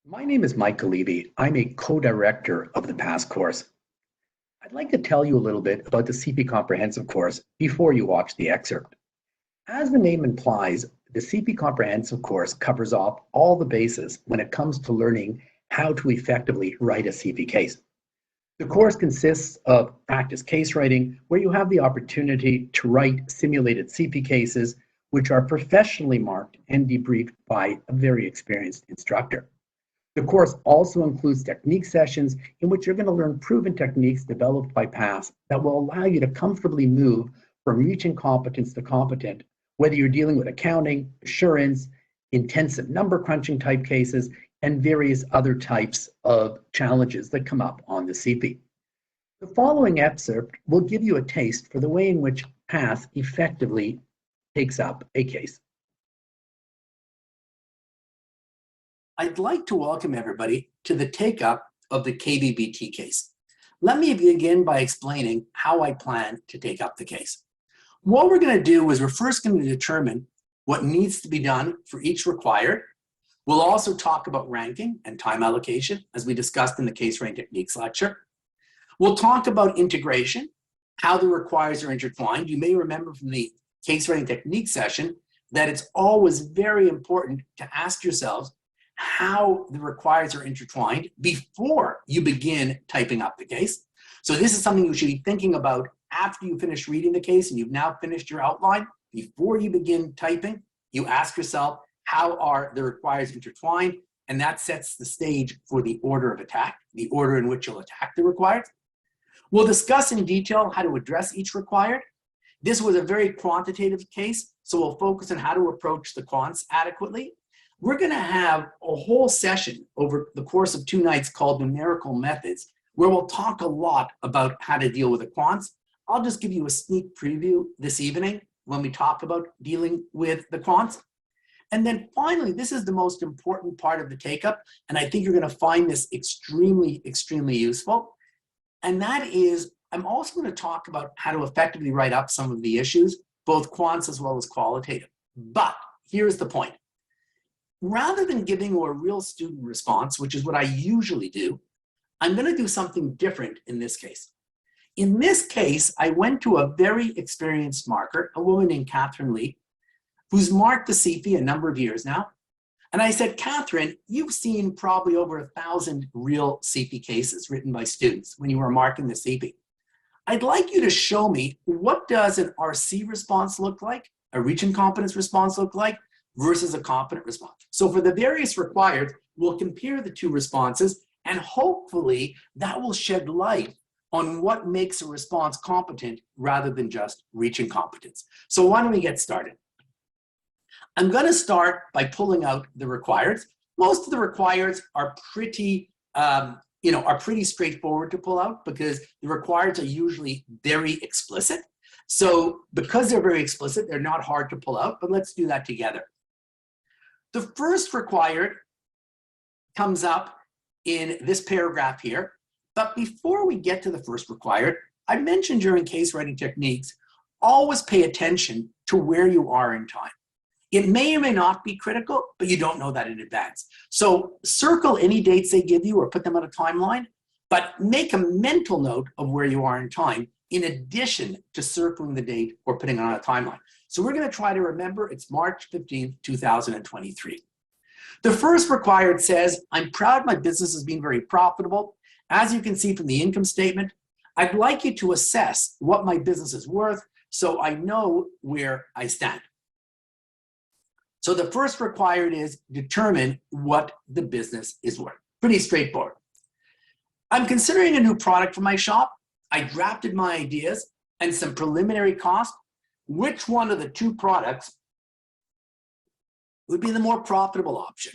My name is Mike Levy. I'm a co-director of the PASS course. I'd like to tell you a little bit about the CP Comprehensive course before you watch the excerpt. As the name implies, the CP Comprehensive course covers off all the bases when it comes to learning how to effectively write a CP case. The course consists of practice case writing, where you have the opportunity to write simulated CP cases, which are professionally marked and debriefed by a very experienced instructor. The course also includes technique sessions in which you're going to learn proven techniques developed by PASS that will allow you to comfortably move from reaching competence to competent, whether you're dealing with accounting, assurance, intensive number crunching type cases, and various other types of challenges that come up on the CP. The following excerpt will give you a taste for the way in which PASS effectively takes up a case. I'd like to welcome everybody to the take-up of the KBBT case. Let me begin by explaining how I plan to take up the case. What we're going to do is we're first going to determine what needs to be done for each required. We'll also talk about ranking and time allocation, as we discussed in the case writing techniques lecture. We'll talk about integration, how the requires are intertwined. You may remember from the case writing technique session that it's always very important to ask yourselves how the requires are intertwined before you begin typing up the case. So this is something you should be thinking about after you finish reading the case and you've now finished your outline. Before you begin typing, you ask yourself, how are the requires intertwined? And that sets the stage for the order of attack, the order in which you'll attack the required. We'll discuss in detail how to address each required. This was a very quantitative case, so we'll focus on how to approach the quants adequately. We're going to have a whole session over the course of 2 nights called numerical methods, where we'll talk a lot about how to deal with the quants. I'll just give you a sneak preview this evening when we talk about dealing with the quants. And then finally, this is the most important part of the take-up, and I think you're going to find this extremely, extremely useful. And that is, I'm also going to talk about how to effectively write up some of the issues, both quants as well as qualitative. But here's the point. Rather than giving you a real student response, which is what I usually do, I'm going to do something different in this case. In this case, I went to a very experienced marker, a woman named Catherine Lee, who's marked the CFE a number of years now. And I said, Catherine, you've seen probably over 1,000 real CFE cases written by students when you were marking the CFE. I'd like you to show me, what does an RC response look like, a reach and competence response look like, versus a competent response. So for the various required, we'll compare the 2 responses, and hopefully that will shed light on what makes a response competent rather than just reaching competence. So why don't we get started? I'm going to start by pulling out the requireds. Most of the requireds are pretty straightforward to pull out because the requireds are usually very explicit. So because they're very explicit, they're not hard to pull out, but let's do that together. The first required comes up in this paragraph here, but before we get to the first required, I mentioned during case writing techniques, always pay attention to where you are in time. It may or may not be critical, but you don't know that in advance. So circle any dates they give you or put them on a timeline, but make a mental note of where you are in time in addition to circling the date or putting it on a timeline. So we're going to try to remember it's March 15th, 2023. The first required says, I'm proud my business has been very profitable. As you can see from the income statement, I'd like you to assess what my business is worth so I know where I stand. So the first required is determine what the business is worth. Pretty straightforward. I'm considering a new product for my shop. I drafted my ideas and some preliminary costs. Which one of the 2 products would be the more profitable option?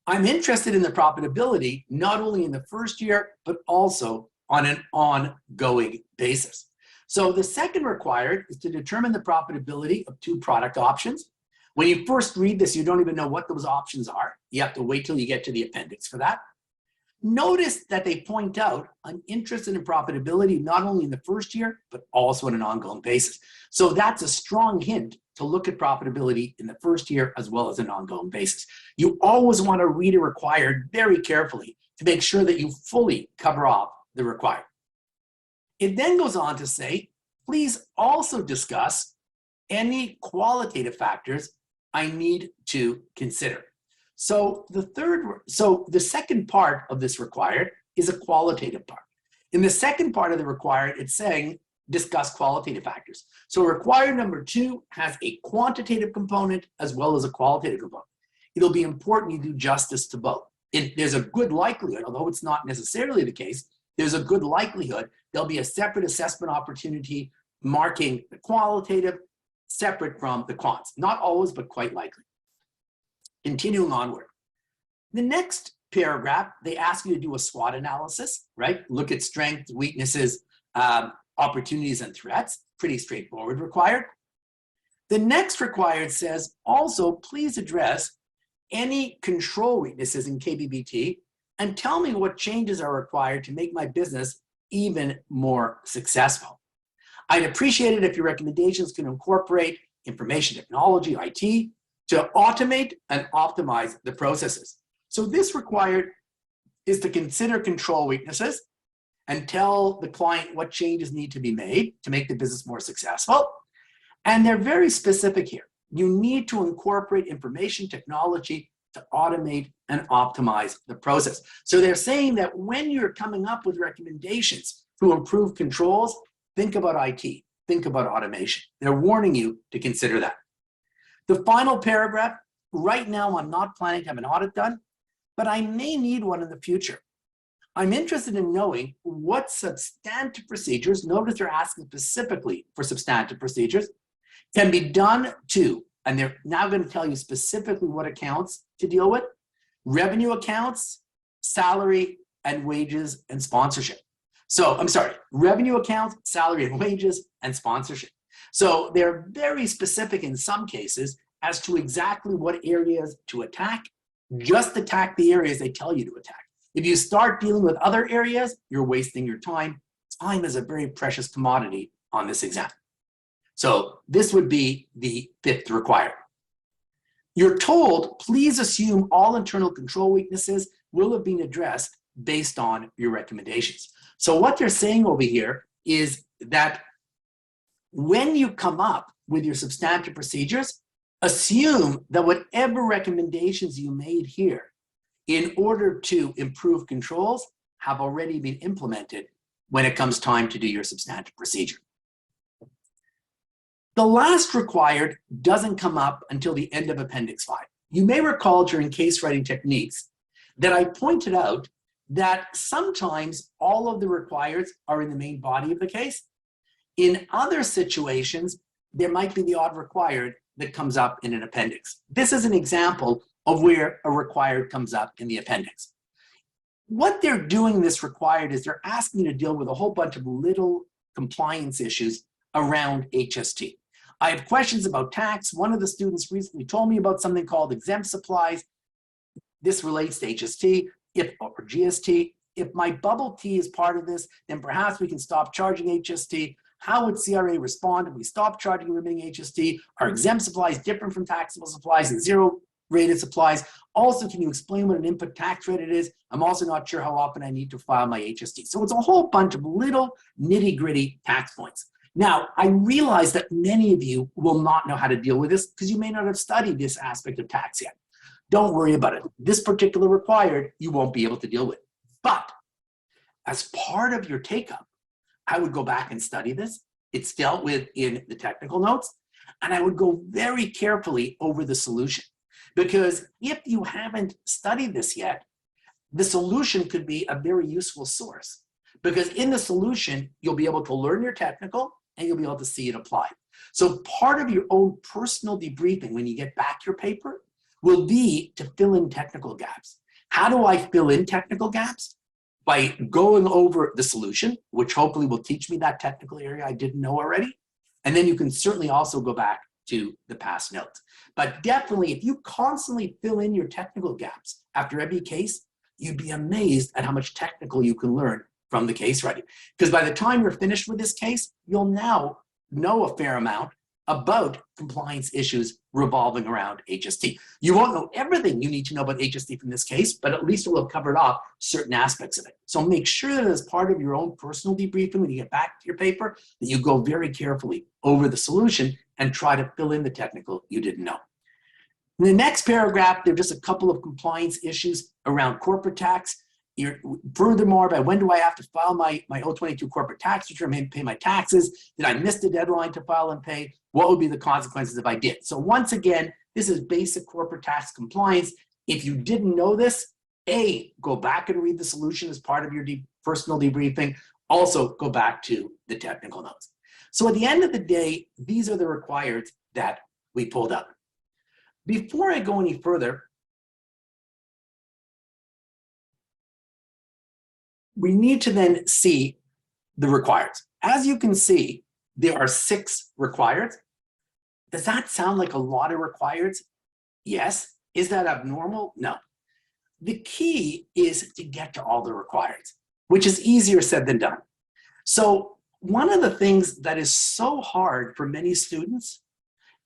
I'm interested in the profitability, not only in the first year, but also on an ongoing basis. So the second required is to determine the profitability of 2 product options. When you first read this, you don't even know what those options are. You have to wait till you get to the appendix for that. Notice that they point out an interest in profitability not only in the first year, but also on an ongoing basis. So that's a strong hint to look at profitability in the first year as well as an ongoing basis. You always want to read a required very carefully to make sure that you fully cover off the required. It then goes on to say, please also discuss any qualitative factors I need to consider. So the second part of this required is a qualitative part. In the second part of the required, it's saying discuss qualitative factors. So required number 2 has a quantitative component as well as a qualitative component. It'll be important you do justice to both. There's a good likelihood, although it's not necessarily the case, there's a good likelihood there'll be a separate assessment opportunity marking the qualitative separate from the quants. Not always, but quite likely. Continuing onward. The next paragraph, they ask you to do a SWOT analysis, right? Look at strengths, weaknesses, opportunities, and threats. Pretty straightforward required. The next required says, also, please address any control weaknesses in KBBT and tell me what changes are required to make my business even more successful. I'd appreciate it if your recommendations can incorporate information technology, IT, to automate and optimize the processes. So this required is to consider control weaknesses and tell the client what changes need to be made to make the business more successful. And they're very specific here. You need to incorporate information technology to automate and optimize the process. So they're saying that when you're coming up with recommendations to improve controls, think about IT, think about automation. They're warning you to consider that. The final paragraph, right now I'm not planning to have an audit done, but I may need one in the future. I'm interested in knowing what substantive procedures, notice they're asking specifically for substantive procedures, can be done to, and they're now going to tell you specifically what accounts to deal with, revenue accounts, salary and wages and sponsorship. So I'm sorry, revenue accounts, salary and wages and sponsorship. So they're very specific in some cases as to exactly what areas to attack. Just attack the areas they tell you to attack. If you start dealing with other areas, you're wasting your time. Time is a very precious commodity on this exam. So this would be the 5th required. You're told, please assume all internal control weaknesses will have been addressed based on your recommendations. So what they're saying over here is that when you come up with your substantive procedures, assume that whatever recommendations you made here in order to improve controls have already been implemented when it comes time to do your substantive procedure. The last required doesn't come up until the end of Appendix 5. You may recall during case writing techniques that I pointed out that sometimes all of the requireds are in the main body of the case. In other situations, there might be the odd required that comes up in an appendix. This is an example of where a required comes up in the appendix. What they're doing this required is they're asking you to deal with a whole bunch of little compliance issues around HST. I have questions about tax. One of the students recently told me about something called exempt supplies. This relates to HST or GST. If my bubble T is part of this, then perhaps we can stop charging HST. How would CRA respond if we stop charging remitting HST? Are exempt supplies different from taxable supplies and zero rated supplies? Also, can you explain what an input tax credit is? I'm also not sure how often I need to file my HST. So it's a whole bunch of little nitty gritty tax points. Now, I realize that many of you will not know how to deal with this because you may not have studied this aspect of tax yet. Don't worry about it. This particular required, you won't be able to deal with. But as part of your take-up, I would go back and study this. It's dealt with in the technical notes, and I would go very carefully over the solution. Because if you haven't studied this yet, the solution could be a very useful source. Because in the solution, you'll be able to learn your technical and you'll be able to see it applied. So part of your own personal debriefing when you get back your paper will be to fill in technical gaps. How do I fill in technical gaps? By going over the solution, which hopefully will teach me that technical area I didn't know already. And then you can certainly also go back to the past notes. But definitely, if you constantly fill in your technical gaps after every case, you'd be amazed at how much technical you can learn from the case writing. Because by the time you're finished with this case, you'll now know a fair amount about compliance issues revolving around HST. You won't know everything you need to know about HST from this case, but at least you'll have covered off certain aspects of it. So make sure that as part of your own personal debriefing, when you get back to your paper, that you go very carefully over the solution and try to fill in the technical you didn't know. In the next paragraph, there are just a couple of compliance issues around corporate tax. Furthermore, by when do I have to file my O22 corporate tax return and pay my taxes? Did I miss the deadline to file and pay? What would be the consequences if I did? So once again, this is basic corporate tax compliance. If you didn't know this, A, go back and read the solution as part of your personal debriefing. Also, go back to the technical notes. So at the end of the day, these are the required that we pulled up. Before I go any further, we need to then see the requireds. As you can see, there are 6 requireds. Does that sound like a lot of requireds? Yes. Is that abnormal? No. The key is to get to all the requireds, which is easier said than done. So one of the things that is so hard for many students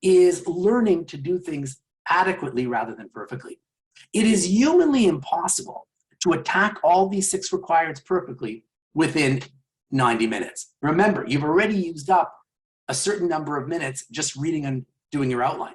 is learning to do things adequately rather than perfectly. It is humanly impossible to attack all these 6 requireds perfectly within 90 minutes. Remember, you've already used up a certain number of minutes just reading and doing your outline.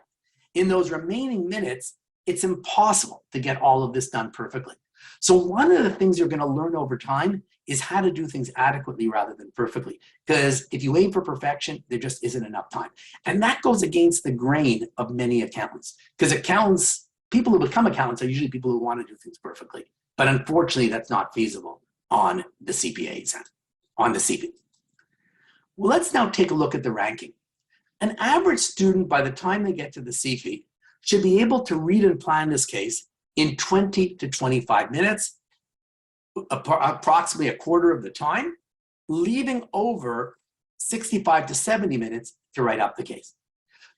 In those remaining minutes, it's impossible to get all of this done perfectly. So one of the things you're going to learn over time is how to do things adequately rather than perfectly. Because if you aim for perfection, there just isn't enough time. And that goes against the grain of many accountants. Because accountants, people who become accountants are usually people who want to do things perfectly. But unfortunately, that's not feasible on the CPA exam, on the CFE. Well, let's now take a look at the ranking. An average student, by the time they get to the CFE, should be able to read and plan this case in 20 to 25 minutes, approximately a quarter of the time, leaving over 65 to 70 minutes to write up the case.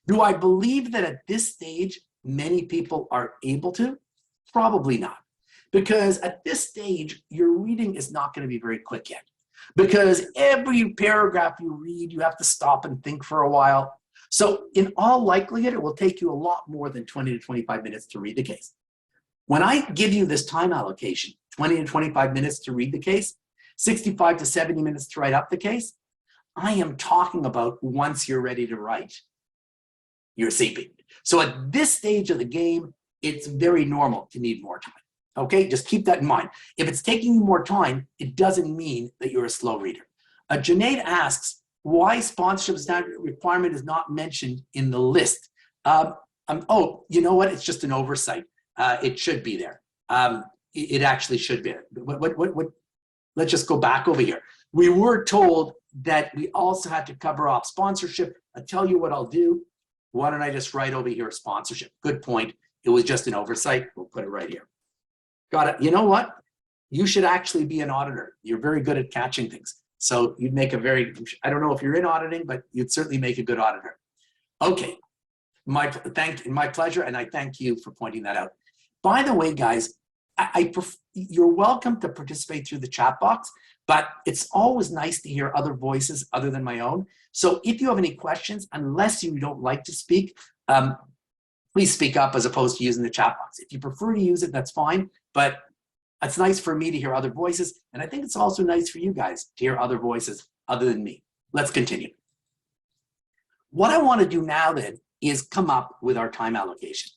Do I believe that at this stage, many people are able to? Probably not. Because at this stage, your reading is not going to be very quick yet. Because every paragraph you read, you have to stop and think for a while. So in all likelihood, it will take you a lot more than 20 to 25 minutes to read the case. When I give you this time allocation, 20 to 25 minutes to read the case, 65 to 70 minutes to write up the case, I am talking about once you're ready to write your CFE. So at this stage of the game, it's very normal to need more time. Okay, just keep that in mind. If it's taking you more time, it doesn't mean that you're a slow reader. Junaid asks, why sponsorship standard requirement is not mentioned in the list? Oh, you know what? It's just an oversight. It should be there. It actually should be there. Let's just go back over here. We were told that we also had to cover off sponsorship. I'll tell you what I'll do. Why don't I just write over here sponsorship? Good point. It was just an oversight. We'll put it right here. Got it. You know what? You should actually be an auditor. You're very good at catching things. So you'd make a very, I don't know if you're in auditing, but you'd certainly make a good auditor. Okay. My pleasure, and I thank you for pointing that out. By the way, guys, you're welcome to participate through the chat box, but it's always nice to hear other voices other than my own. So if you have any questions, unless you don't like to speak, please speak up as opposed to using the chat box. If you prefer to use it, that's fine, but it's nice for me to hear other voices, and I think it's also nice for you guys to hear other voices other than me. Let's continue. What I want to do now then is come up with our time allocation.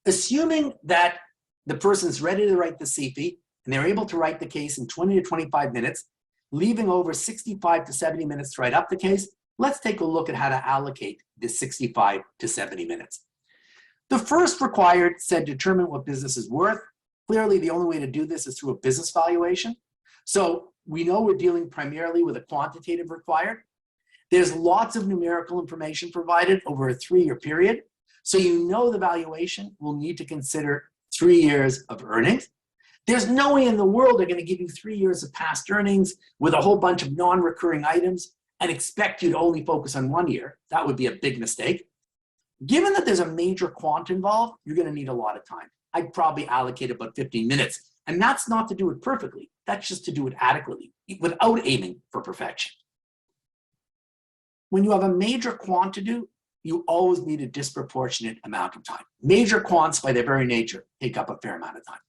Assuming that the person's ready to write the CFE and they're able to write the case in 20 to 25 minutes, leaving over 65 to 70 minutes to write up the case, let's take a look at how to allocate this 65 to 70 minutes. The first required said determine what business is worth. Clearly, the only way to do this is through a business valuation. So we know we're dealing primarily with a quantitative required. There's lots of numerical information provided over a 3-year period. So you know the valuation will need to consider 3 years of earnings. There's no way in the world they're going to give you 3 years of past earnings with a whole bunch of non-recurring items and expect you to only focus on 1 year. That would be a big mistake. Given that there's a major quant involved, you're going to need a lot of time. I'd probably allocate about 15 minutes. And that's not to do it perfectly. That's just to do it adequately without aiming for perfection. When you have a major quant to do, you always need a disproportionate amount of time. Major quants, by their very nature, take up a fair amount of time.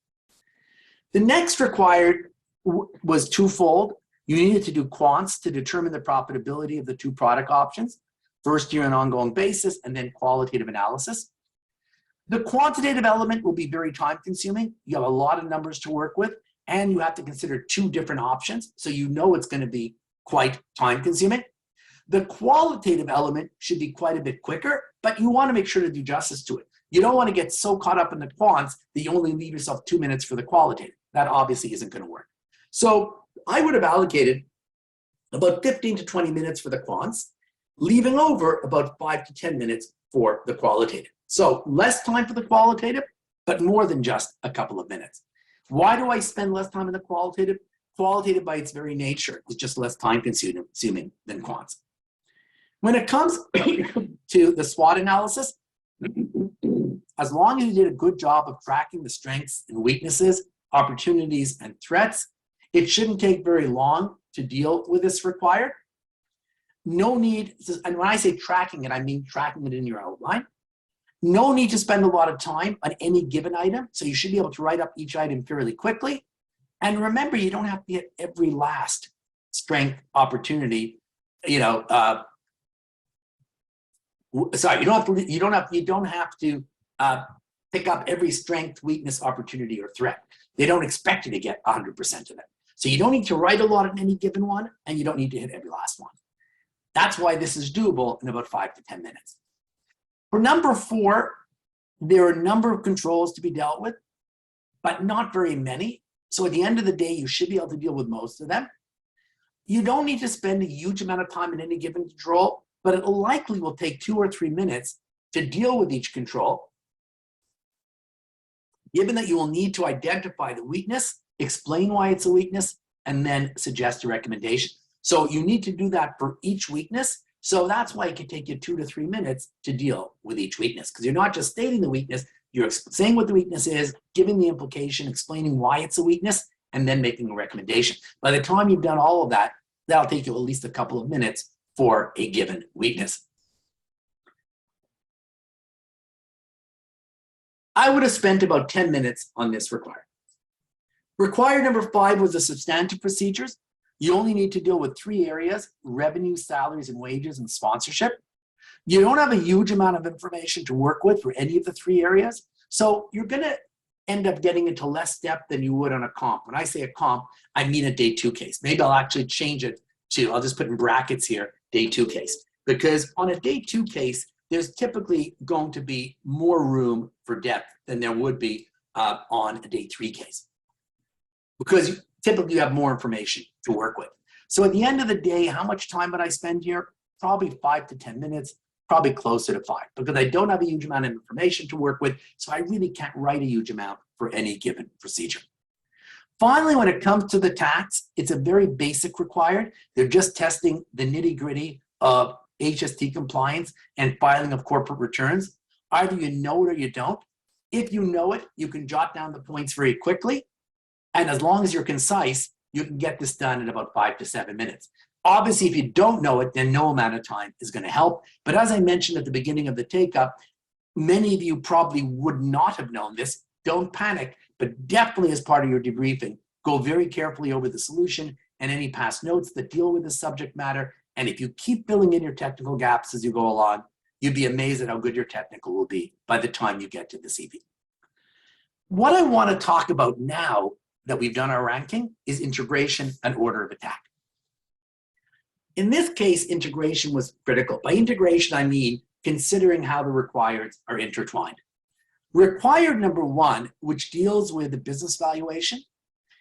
The next required was twofold. You needed to do quants to determine the profitability of the two product options, first year and ongoing basis, and then qualitative analysis. The quantitative element will be very time consuming. You have a lot of numbers to work with, and you have to consider two different options, so you know it's going to be quite time consuming. The qualitative element should be quite a bit quicker, but you want to make sure to do justice to it. You don't want to get so caught up in the quants that you only leave yourself 2 minutes for the qualitative. That obviously isn't going to work. So I would have allocated about 15 to 20 minutes for the quants, leaving over about 5 to 10 minutes for the qualitative. So less time for the qualitative, but more than just a couple of minutes. Why do I spend less time in the qualitative? Qualitative by its very nature is just less time consuming than quants. When it comes to the SWOT analysis, as long as you did a good job of tracking the strengths and weaknesses, opportunities and threats, it shouldn't take very long to deal with this required. No need, and when I say tracking it, I mean tracking it in your outline. No need to spend a lot of time on any given item, so you should be able to write up each item fairly quickly. And remember, you don't have to get every last strength opportunity, you don't have to pick up every strength, weakness, opportunity, or threat. They don't expect you to get 100% of it. So you don't need to write a lot in any given one, and you don't need to hit every last one. That's why this is doable in about 5 to 10 minutes. For number 4, there are a number of controls to be dealt with, but not very many. So at the end of the day, you should be able to deal with most of them. You don't need to spend a huge amount of time in any given control, but it likely will take 2 or 3 minutes to deal with each control, given that you will need to identify the weakness, explain why it's a weakness, and then suggest a recommendation. So you need to do that for each weakness. So that's why it can take you 2 to 3 minutes to deal with each weakness, because you're not just stating the weakness, you're saying what the weakness is, giving the implication, explaining why it's a weakness, and then making a recommendation. By the time you've done all of that, that'll take you at least a couple of minutes for a given weakness. I would have spent about 10 minutes on this required. Required number 5 was the substantive procedures. You only need to deal with 3 areas: revenue, salaries and wages, and sponsorship. You don't have a huge amount of information to work with for any of the 3 areas. So you're going to end up getting into less depth than you would on a comp. When I say a comp, I mean a day 2 case. Maybe I'll actually change it to, I'll just put in brackets here, day 2 case. Because on a day 2 case, there's typically going to be more room for depth than there would be on a day 3 case. Because typically you have more information to work with. So at the end of the day, how much time would I spend here? Probably 5 to 10 minutes, probably closer to 5, because I don't have a huge amount of information to work with, so I really can't write a huge amount for any given procedure. Finally, when it comes to the tax, it's a very basic required. They're just testing the nitty-gritty of HST compliance and filing of corporate returns. Either you know it or you don't. If you know it, you can jot down the points very quickly. And as long as you're concise, you can get this done in about 5 to 7 minutes. Obviously, if you don't know it, then no amount of time is going to help. But as I mentioned at the beginning of the take-up, many of you probably would not have known this. Don't panic, but definitely as part of your debriefing, go very carefully over the solution and any past notes that deal with the subject matter. And if you keep filling in your technical gaps as you go along, you'd be amazed at how good your technical will be by the time you get to the CV. What I want to talk about now that we've done our ranking is integration and order of attack. In this case, integration was critical. By integration, I mean considering how the requireds are intertwined. Required number 1, which deals with the business valuation,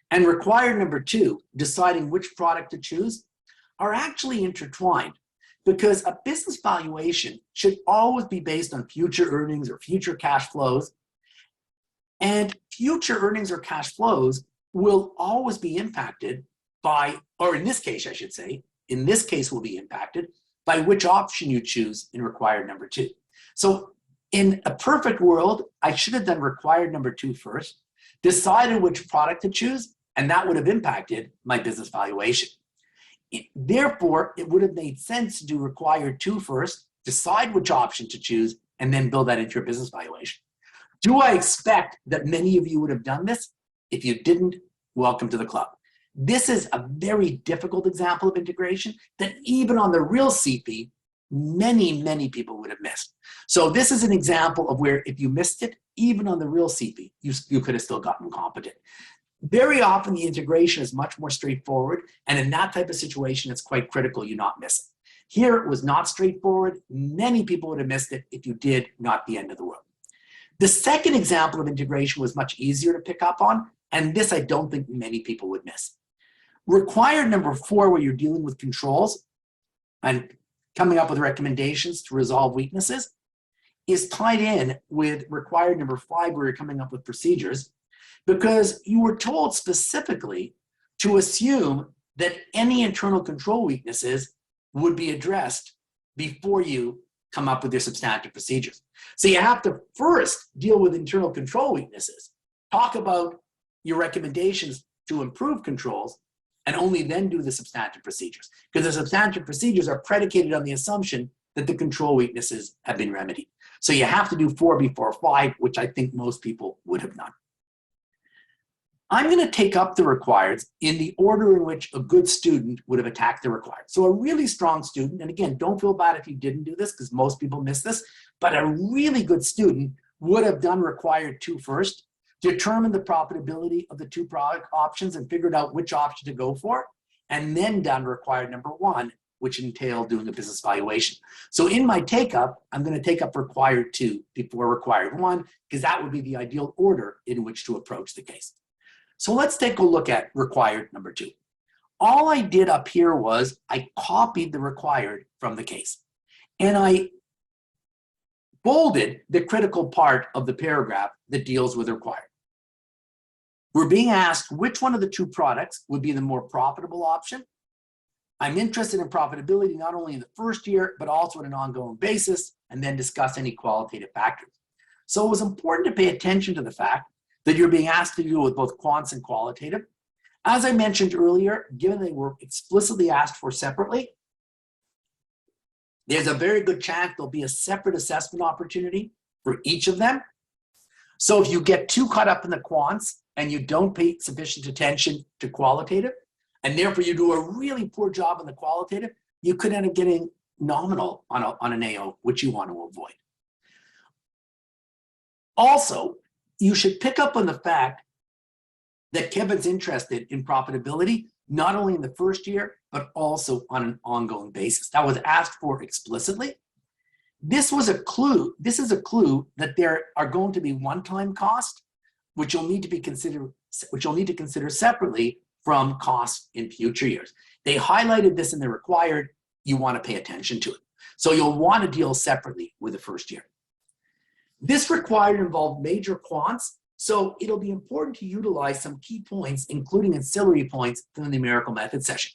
and required number 2, deciding which product to choose, are actually intertwined, because a business valuation should always be based on future earnings or future cash flows. And future earnings or cash flows will always be impacted by, or in this case, I should say, in this case will be impacted by which option you choose in required number 2. So In a perfect world, I should have done required number 2 first, decided which product to choose, and that would have impacted my business valuation. Therefore, it would have made sense to do required 2 first, decide which option to choose, and then build that into your business valuation. Do I expect that many of you would have done this? If you didn't, welcome to the club. This is a very difficult example of integration that even on the real CFE, many people would have missed. So this is an example of where if you missed it, even on the real CFE, you could have still gotten competent. Very often the integration is much more straightforward, and in that type of situation, it's quite critical you not miss it. Here it was not straightforward. Many people would have missed it. If you did, not the end of the world. The second example of integration was much easier to pick up on, and this I don't think many people would miss. Required number 4, where you're dealing with controls and coming up with recommendations to resolve weaknesses, is tied in with required number 5, where you're coming up with procedures, because you were told specifically to assume that any internal control weaknesses would be addressed before you come up with your substantive procedures. So you have to first deal with internal control weaknesses, talk about your recommendations to improve controls, and only then do the substantive procedures. Because the substantive procedures are predicated on the assumption that the control weaknesses have been remedied. So you have to do 4 before 5, which I think most people would have done. I'm going to take up the requireds in the order in which a good student would have attacked the required. So a really strong student, and again, don't feel bad if you didn't do this because most people miss this, but a really good student would have done required 2 first, determined the profitability of the 2 product options and figured out which option to go for, and then done required number 1, which entailed doing a business valuation. So in my take-up, I'm going to take up required 2 before required 1, because that would be the ideal order in which to approach the case. So let's take a look at required number 2. All I did up here was I copied the required from the case, and I bolded the critical part of the paragraph that deals with required. We're being asked which one of the 2 products would be the more profitable option. I'm interested in profitability not only in the first year, but also on an ongoing basis, and then discuss any qualitative factors. So it was important to pay attention to the fact that you're being asked to deal with both quants and qualitative. As I mentioned earlier, given they were explicitly asked for separately, there's a very good chance there'll be a separate assessment opportunity for each of them. So if you get too caught up in the quants and you don't pay sufficient attention to qualitative, and therefore you do a really poor job in the qualitative, you could end up getting nominal on an AO, which you want to avoid. Also, you should pick up on the fact that Kevin's interested in profitability, not only in the first year, but also on an ongoing basis. That was asked for explicitly. This was a clue. This is a clue that there are going to be one-time costs, which you'll need to consider separately from costs in future years. They highlighted this in the required. You want to pay attention to it. So you'll want to deal separately with the first year. This required involved major quants, so it'll be important to utilize some key points, including ancillary points from the numerical method session.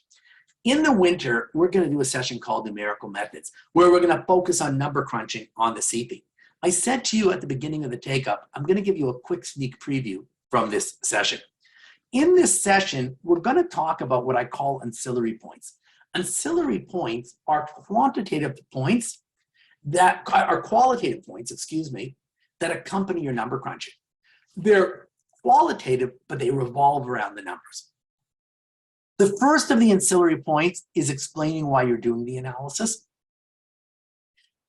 In the winter, we're going to do a session called numerical methods, where we're going to focus on number crunching on the CFE. I said to you at the beginning of the take-up, I'm going to give you a quick sneak preview from this session. In this session, we're going to talk about what I call ancillary points. Ancillary points are quantitative points that are qualitative points, that accompany your number crunching. They're qualitative, but they revolve around the numbers. The first of the ancillary points is explaining why you're doing the analysis.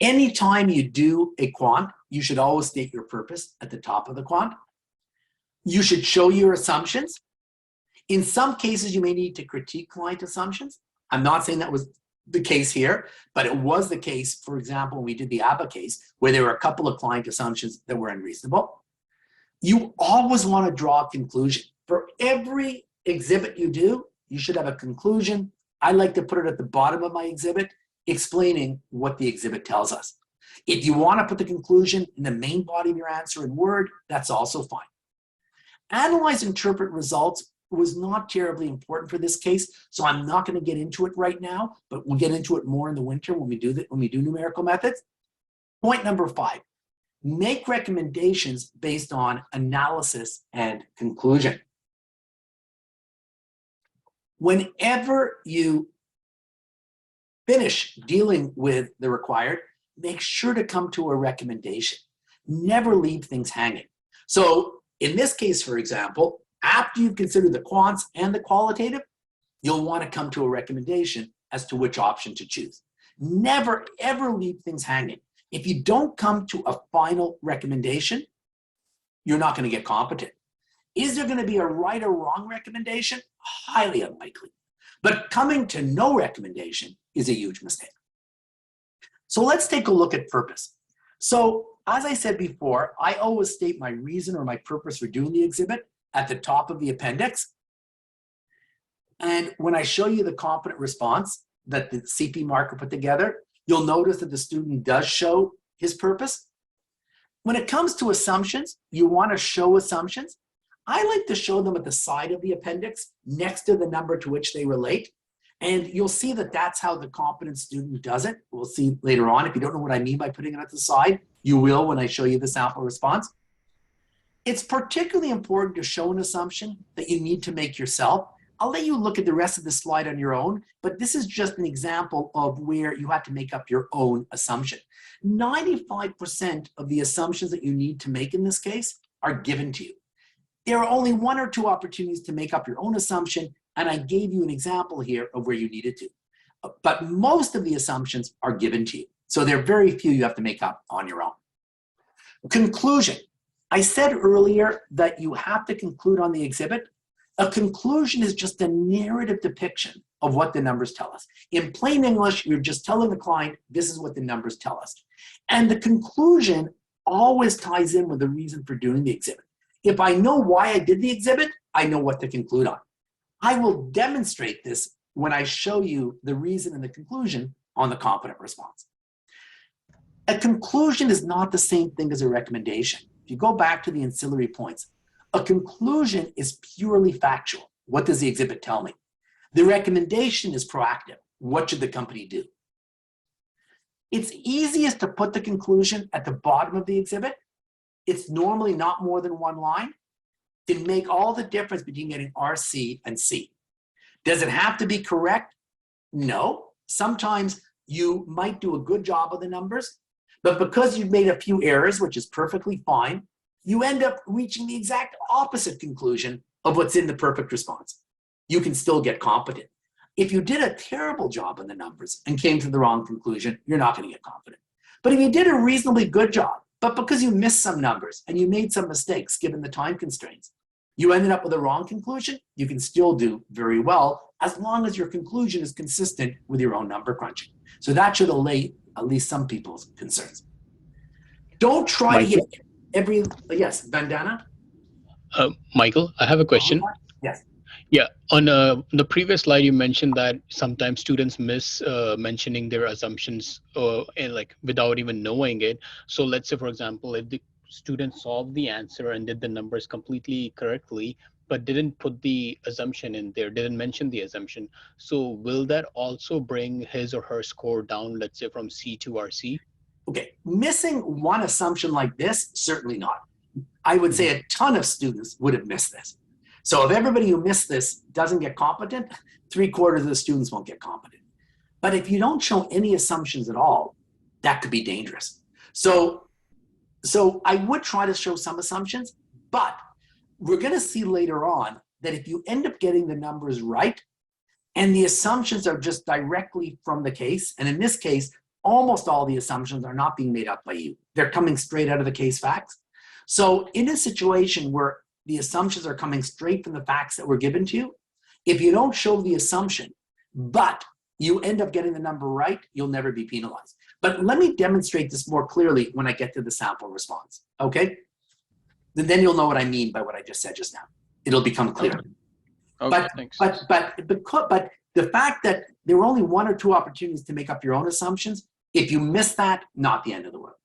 Anytime you do a quant, you should always state your purpose at the top of the quant. You should show your assumptions. In some cases, you may need to critique client assumptions. I'm not saying that was the case here, but it was the case, for example, when we did the ABBA case, where there were a couple of client assumptions that were unreasonable. You always want to draw a conclusion. For every exhibit you do, you should have a conclusion. I like to put it at the bottom of my exhibit, explaining what the exhibit tells us. If you want to put the conclusion in the main body of your answer in Word, that's also fine. Analyze, interpret results was not terribly important for this case, so I'm not going to get into it right now, but we'll get into it more in the winter when we do numerical methods. Point number 5, Make recommendations based on analysis and conclusion. Whenever you finish dealing with the required, make sure to come to a recommendation. Never leave things hanging. So in this case, for example, after you've considered the quants and the qualitative, you'll want to come to a recommendation as to which option to choose. Never, ever leave things hanging. If you don't come to a final recommendation, you're not going to get competent. Is there going to be a right or wrong recommendation? Highly unlikely. But coming to no recommendation is a huge mistake. So let's take a look at purpose. So as I said before, I always state my reason or my purpose for doing the exhibit at the top of the appendix. And when I show you the competent response that the CP marker put together, you'll notice that the student does show his purpose. When it comes to assumptions, you want to show assumptions. I like to show them at the side of the appendix next to the number to which they relate. And you'll see that that's how the competent student does it. We'll see later on. If you don't know what I mean by putting it at the side, you will when I show you the sample response. It's particularly important to show an assumption that you need to make yourself. I'll let you look at the rest of the slide on your own, but this is just an example of where you have to make up your own assumption. 95% of the assumptions that you need to make in this case are given to you. There are only 1 or 2 opportunities to make up your own assumption, and I gave you an example here of where you needed to. But most of the assumptions are given to you. So there are very few you have to make up on your own. Conclusion. I said earlier that you have to conclude on the exhibit. A conclusion is just a narrative depiction of what the numbers tell us. In plain English, you're just telling the client, this is what the numbers tell us. And the conclusion always ties in with the reason for doing the exhibit. If I know why I did the exhibit, I know what to conclude on. I will demonstrate this when I show you the reason and the conclusion on the competent response. A conclusion is not the same thing as a recommendation. If you go back to the ancillary points, a conclusion is purely factual. What does the exhibit tell me? The recommendation is proactive. What should the company do? It's easiest to put the conclusion at the bottom of the exhibit. It's normally not more than 1 line. It can make all the difference between getting RC and C. Does it have to be correct? No. Sometimes you might do a good job of the numbers, but because you've made a few errors, which is perfectly fine, you end up reaching the exact opposite conclusion of what's in the perfect response. You can still get competent. If you did a terrible job on the numbers and came to the wrong conclusion, you're not going to get competent. But if you did a reasonably good job, but because you missed some numbers and you made some mistakes given the time constraints, you ended up with a wrong conclusion, you can still do very well as long as your conclusion is consistent with your own number crunching. So that should allay at least some people's concerns. Don't try to hit every, yes, Bandana? Michael, I have a question. Yes. Yeah, on the previous slide, you mentioned that sometimes students miss mentioning their assumptions and like without even knowing it. So let's say, for example, if the student solved the answer and did the numbers completely correctly, but didn't put the assumption in there, didn't mention the assumption. So will that also bring his or her score down, let's say from C to RC? Okay, missing one assumption like this, certainly not. I would say a ton of students would have missed this. So if everybody who missed this doesn't get competent, 3/4 of the students won't get competent. But if you don't show any assumptions at all, that could be dangerous. So I would try to show some assumptions, but we're going to see later on that if you end up getting the numbers right, and the assumptions are just directly from the case, and in this case, almost all the assumptions are not being made up by you. They're coming straight out of the case facts. So in a situation where the assumptions are coming straight from the facts that were given to you, if you don't show the assumption, but you end up getting the number right, you'll never be penalized. But let me demonstrate this more clearly when I get to the sample response, okay? Then you'll know what I mean by what I just said just now. It'll become clear. Okay, thanks. But the fact that there were only 1 or 2 opportunities to make up your own assumptions, if you miss that, not the end of the world.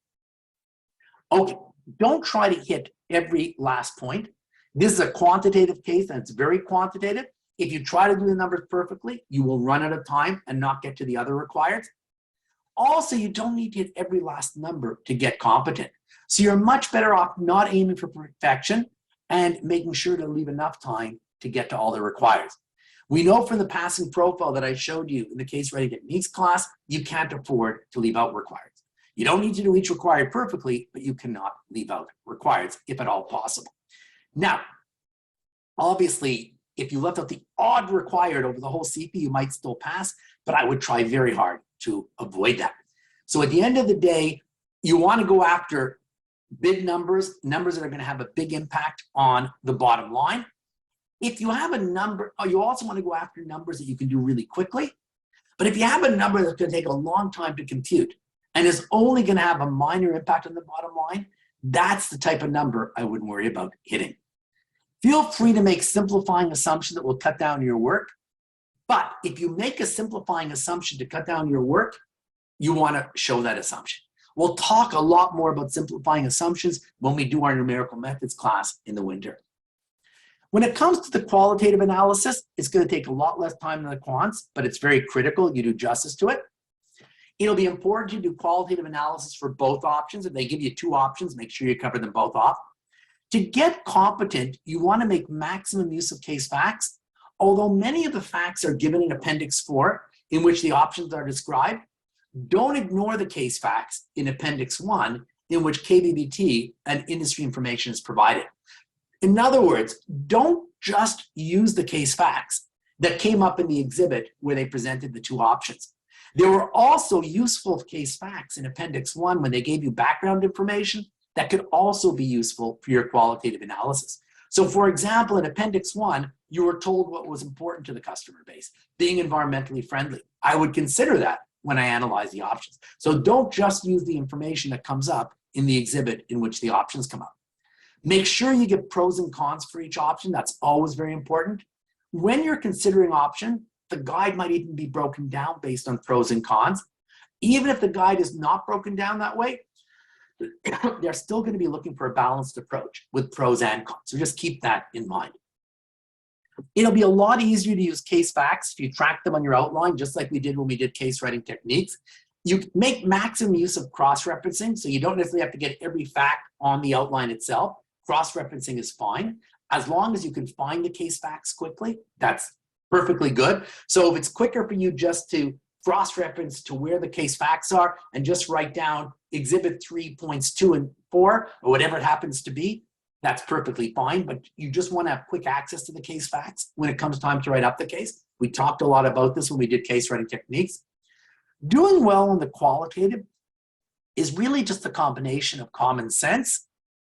Okay, don't try to hit every last point. This is a quantitative case, and it's very quantitative. If you try to do the numbers perfectly, you will run out of time and not get to the other required. Also, you don't need to hit every last number to get competent. So you're much better off not aiming for perfection and making sure to leave enough time to get to all the requires. We know from the passing profile that I showed you in the case writing techniques class, you can't afford to leave out requires. You don't need to do each required perfectly, but you cannot leave out requires if at all possible. Now, obviously, if you left out the odd required over the whole CFE, you might still pass, but I would try very hard to avoid that. So at the end of the day, you want to go after big numbers, numbers that are going to have a big impact on the bottom line. If you have a number, you also want to go after numbers that you can do really quickly. But if you have a number that's going to take a long time to compute and is only going to have a minor impact on the bottom line, that's the type of number I wouldn't worry about hitting. Feel free to make simplifying assumptions that will cut down your work. But if you make a simplifying assumption to cut down your work, you want to show that assumption. We'll talk a lot more about simplifying assumptions when we do our numerical methods class in the winter. When it comes to the qualitative analysis, it's going to take a lot less time than the quants, but it's very critical you do justice to it. It'll be important to do qualitative analysis for both options. If they give you two options, make sure you cover them both off. To get competent, you want to make maximum use of case facts. Although many of the facts are given in Appendix 4, in which the options are described, don't ignore the case facts in Appendix 1, in which KBBT and industry information is provided. In other words, don't just use the case facts that came up in the exhibit where they presented the two options. There were also useful case facts in Appendix 1 when they gave you background information that could also be useful for your qualitative analysis. So for example, in Appendix 1, you were told what was important to the customer base, being environmentally friendly. I would consider that when I analyze the options. So don't just use the information that comes up in the exhibit in which the options come up. Make sure you get pros and cons for each option. That's always very important. When you're considering option, the guide might even be broken down based on pros and cons. Even if the guide is not broken down that way, they're still going to be looking for a balanced approach with pros and cons. So just keep that in mind. It'll be a lot easier to use case facts if you track them on your outline, just like we did when we did case writing techniques. You make maximum use of cross-referencing, so you don't necessarily have to get every fact on the outline itself. Cross-referencing is fine. As long as you can find the case facts quickly, that's perfectly good. So if it's quicker for you just to cross-reference to where the case facts are and just write down exhibit 3 points 2 and 4, or whatever it happens to be, that's perfectly fine, but you just want to have quick access to the case facts when it comes time to write up the case. We talked a lot about this when we did case writing techniques. Doing well in the qualitative is really just a combination of common sense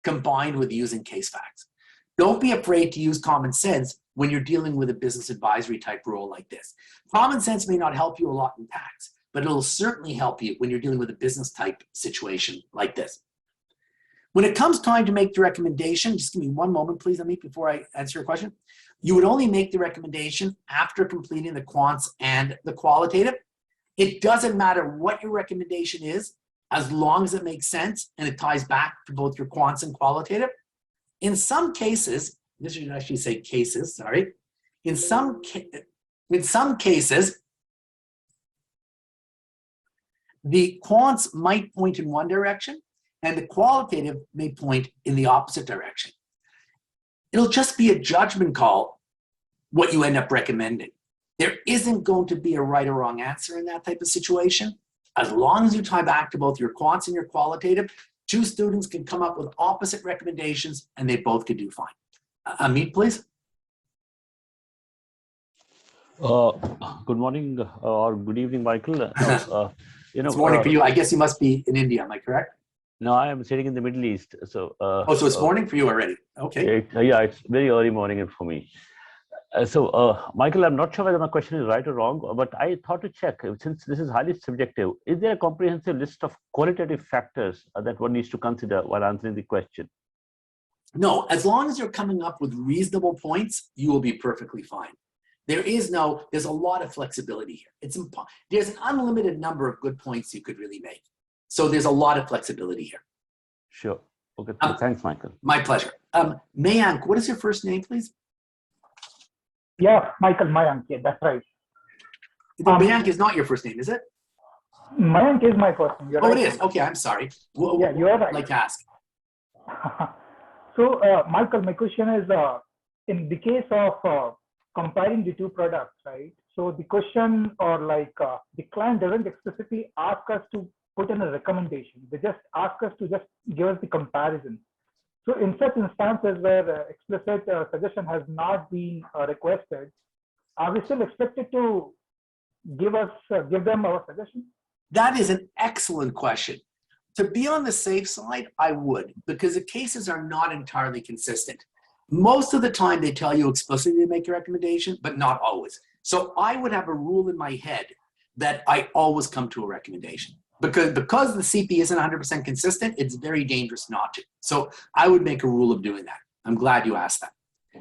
combined with using case facts. Don't be afraid to use common sense when you're dealing with a business advisory type role like this. Common sense may not help you a lot in tax, but it'll certainly help you when you're dealing with a business type situation like this. When it comes time to make the recommendation, just give me one moment, please, Amit, before I answer your question. You would only make the recommendation after completing the quants and the qualitative. It doesn't matter what your recommendation is, as long as it makes sense and it ties back to both your quants and qualitative. In some cases, this should actually say cases, sorry. In some cases, the quants might point in one direction and the qualitative may point in the opposite direction. It'll just be a judgment call what you end up recommending. There isn't going to be a right or wrong answer in that type of situation. As long as you tie back to both your quants and your qualitative, two students can come up with opposite recommendations and they both could do fine. Amit, please. Good morning or good evening, Michael. It's morning for you. I guess you must be in India. Am I correct? No, I am sitting in the Middle East. So. So it's morning for you already. Okay. Yeah, it's very early morning for me. Michael, I'm not sure whether my question is right or wrong, but I thought to check, since this is highly subjective, is there a comprehensive list of qualitative factors that one needs to consider while answering the question? No, as long as you're coming up with reasonable points, you will be perfectly fine. There's a lot of flexibility here. There's an unlimited number of good points you could really make. So there's a lot of flexibility here. Sure. Okay. Thanks, Michael. My pleasure. Mayank, what is your first name, please? Yeah, Michael, Mayank. Yeah, that's right. Mayank is not your first name, is it? Mayank is my question. You're Oh, right. it is. Okay, I'm sorry. Yeah, you are right. Like to ask. So, Michael, my question is, in the case of comparing the two products, right? So the question or the client doesn't explicitly ask us to put in a recommendation. They just ask us to just give us the comparison. So in such instances where explicit suggestion has not been requested, are we still expected to give them our suggestion? That is an excellent question. To be on the safe side, I would, because the cases are not entirely consistent. Most of the time they tell you explicitly to make a recommendation, but not always. So I would have a rule in my head that I always come to a recommendation. Because the CFE isn't 100% consistent, it's very dangerous not to. So I would make a rule of doing that. I'm glad you asked that.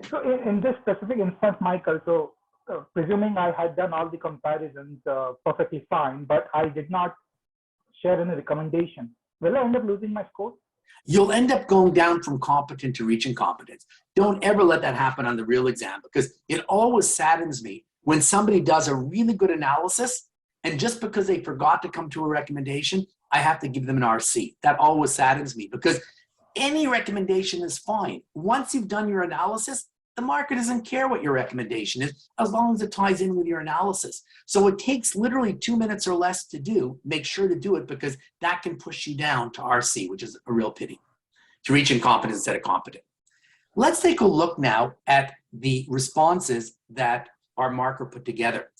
So in this specific instance, Michael, so presuming I had done all the comparisons perfectly fine, but I did not share any recommendation, will I end up losing my score? You'll end up going down from competent to reaching competence. Don't ever let that happen on the real exam, because it always saddens me when somebody does a really good analysis and just because they forgot to come to a recommendation, I have to give them an RC. That always saddens me, because any recommendation is fine. Once you've done your analysis, the market doesn't care what your recommendation is as long as it ties in with your analysis. So it takes literally 2 minutes or less to do. Make sure to do it, because that can push you down to RC, which is a real pity, to reach incompetence instead of competent. Let's take a look now at the responses that our marker put together.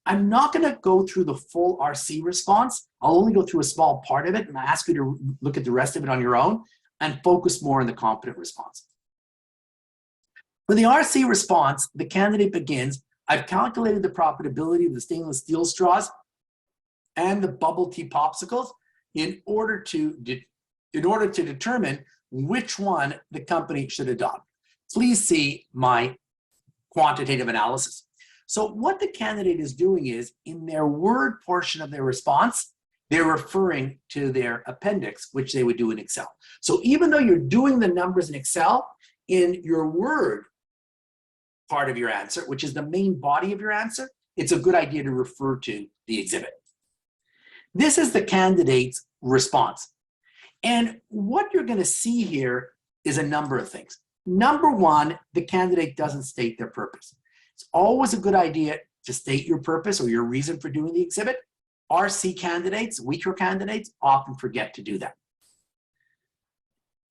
I'm not going to go through the full RC response. I'll only go through a small part of it and ask you to look at the rest of it on your own and focus more on the competent response. For the RC response, the candidate begins, I've calculated the profitability of the stainless steel straws and the bubble tea popsicles in order to determine which one the company should adopt. Please see my quantitative analysis. So what the candidate is doing is, in their word portion of their response, they're referring to their appendix, which they would do in Excel. So even though you're doing the numbers in Excel, in your word part of your answer, which is the main body of your answer, it's a good idea to refer to the exhibit. This is the candidate's response. And what you're going to see here is a number of things. Number one, the candidate doesn't state their purpose. It's always a good idea to state your purpose or your reason for doing the exhibit. RC candidates, weaker candidates, often forget to do that.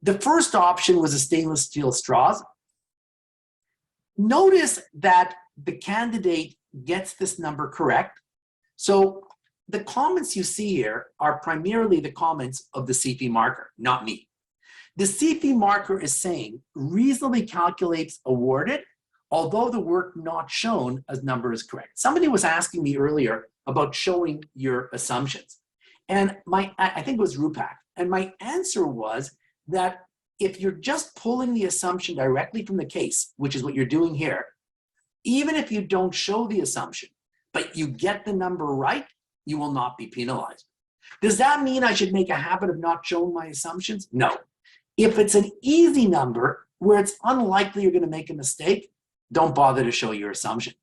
The first option was a stainless steel straws. Notice that the candidate gets this number correct. So the comments you see here are primarily the comments of the CFE marker, not me. The CFE marker is saying reasonably calculates awarded, although the work not shown as number is correct. Somebody was asking me earlier about showing your assumptions. And I think it was Rupak. And my answer was that if you're just pulling the assumption directly from the case, which is what you're doing here, even if you don't show the assumption, but you get the number right, you will not be penalized. Does that mean I should make a habit of not showing my assumptions? No. If it's an easy number where it's unlikely you're going to make a mistake, don't bother to show your assumption.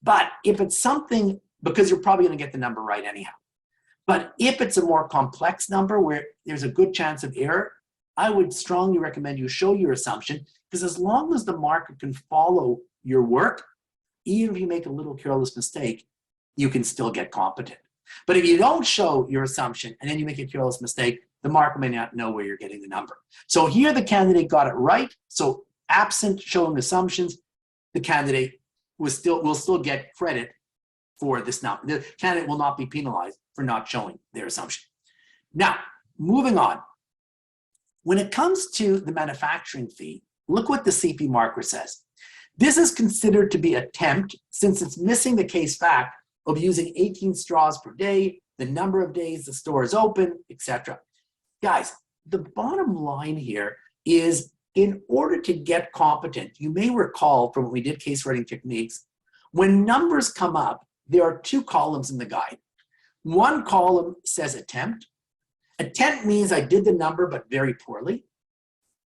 But if it's something, because you're probably going to get the number right anyhow. But if it's a more complex number where there's a good chance of error, I would strongly recommend you show your assumption, because as long as the market can follow your work, even if you make a little careless mistake, you can still get competent. But if you don't show your assumption and then you make a careless mistake, the market may not know where you're getting the number. So here the candidate got it right. So absent showing assumptions, the candidate will still get credit for this number. The candidate will not be penalized for not showing their assumption. Now, moving on. When it comes to the manufacturing fee, look what the CFE marker says. This is considered to be attempt since it's missing the case fact of using 18 straws per day, the number of days the store is open, etc. Guys, the bottom line here is, in order to get competent, you may recall from when we did case writing techniques, when numbers come up, there are two columns in the guide. One column says attempt. Attempt means I did the number but very poorly.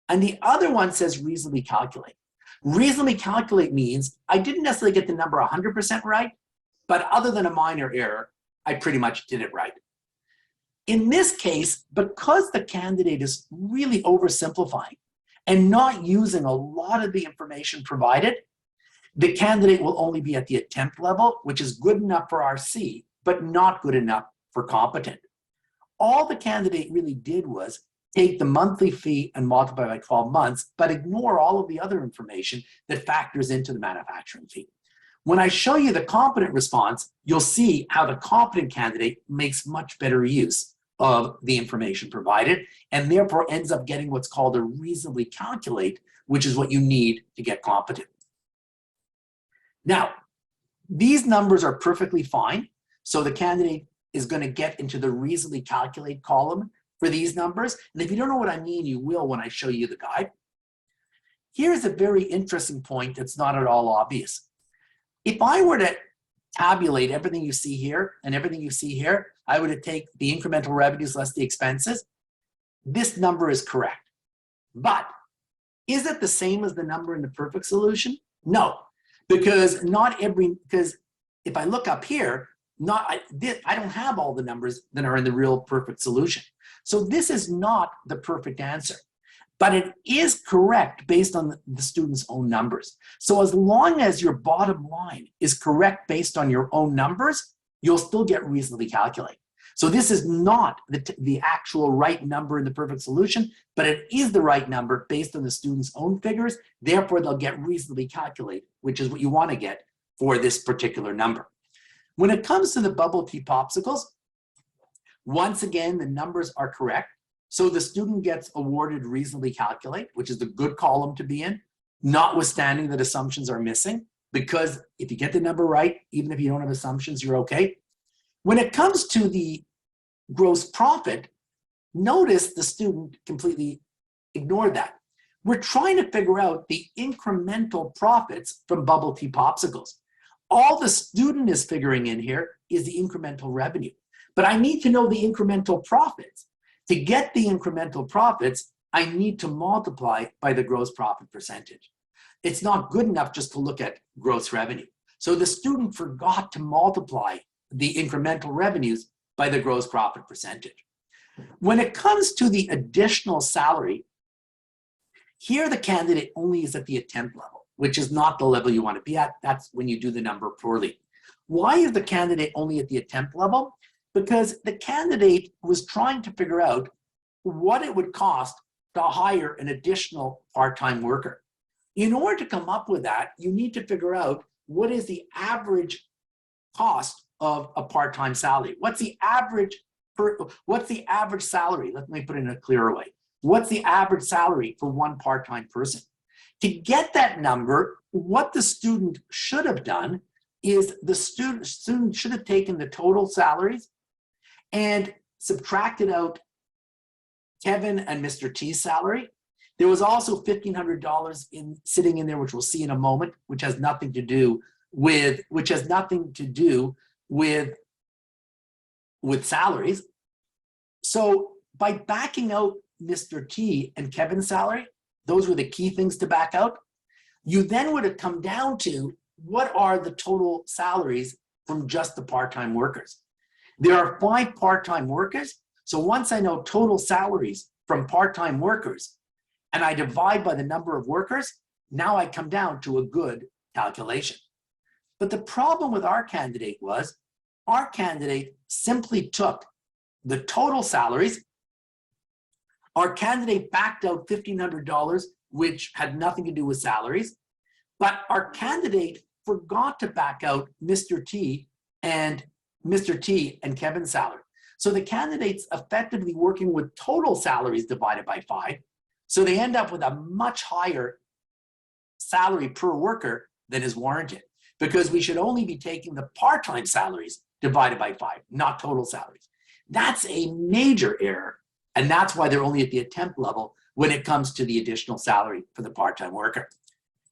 And the other one says reasonably calculate. Reasonably calculate means I didn't necessarily get the number 100% right, but other than a minor error, I pretty much did it right. In this case, because the candidate is really oversimplifying and not using a lot of the information provided, the candidate will only be at the attempt level, which is good enough for RC, but not good enough for competent. All the candidate really did was take the monthly fee and multiply by 12 months, but ignore all of the other information that factors into the manufacturing fee. When I show you the competent response, you'll see how the competent candidate makes much better use of the information provided and therefore ends up getting what's called a reasonably calculate, which is what you need to get competent. Now, these numbers are perfectly fine. So the candidate is going to get into the reasonably calculate column for these numbers. And if you don't know what I mean, you will when I show you the guide. Here's a very interesting point that's not at all obvious. If I were to tabulate everything you see here and everything you see here, I would take the incremental revenues less the expenses. This number is correct. But is it the same as the number in the perfect solution? No, because if I look up here, I don't have all the numbers that are in the real perfect solution. So this is not the perfect answer, but it is correct based on the student's own numbers. So as long as your bottom line is correct based on your own numbers, you'll still get reasonably calculate. So this is not the actual right number in the perfect solution, but it is the right number based on the student's own figures. Therefore, they'll get reasonably calculate, which is what you want to get for this particular number. When it comes to the bubble tea popsicles, once again, the numbers are correct. So the student gets awarded reasonably calculate, which is the good column to be in, notwithstanding that assumptions are missing, because if you get the number right, even if you don't have assumptions, you're okay. When it comes to the gross profit, notice the student completely ignored that. We're trying to figure out the incremental profits from bubble tea popsicles. All the student is figuring in here is the incremental revenue. But I need to know the incremental profits. To get the incremental profits, I need to multiply by the gross profit percentage. It's not good enough just to look at gross revenue. So the student forgot to multiply the incremental revenues by the gross profit percentage. When it comes to the additional salary, here the candidate only is at the attempt level, which is not the level you want to be at. That's when you do the number poorly. Why is the candidate only at the attempt level? Because the candidate was trying to figure out what it would cost to hire an additional part-time worker. In order to come up with that, you need to figure out what is the average cost of a part-time salary. What's the average salary? Let me put it in a clearer way. What's the average salary for one part-time person? To get that number, what the student should have done is the student should have taken the total salaries and subtracted out Kevin and Mr. T's salary. There was also $1,500 sitting in there, which we'll see in a moment, which has nothing to do with salaries. So by backing out Mr. T and Kevin's salary, those were the key things to back out. You then would have come down to what are the total salaries from just the part-time workers. There are 5 part-time workers. So once I know total salaries from part-time workers and I divide by the number of workers, now I come down to a good calculation. But the problem with our candidate was our candidate simply took the total salaries. Our candidate backed out $1,500, which had nothing to do with salaries. But our candidate forgot to back out Mr. T and Kevin's salary. So the candidate's effectively working with total salaries divided by 5. So they end up with a much higher salary per worker than is warranted, because we should only be taking the part-time salaries divided by 5, not total salaries. That's a major error. And that's why they're only at the attempt level when it comes to the additional salary for the part-time worker.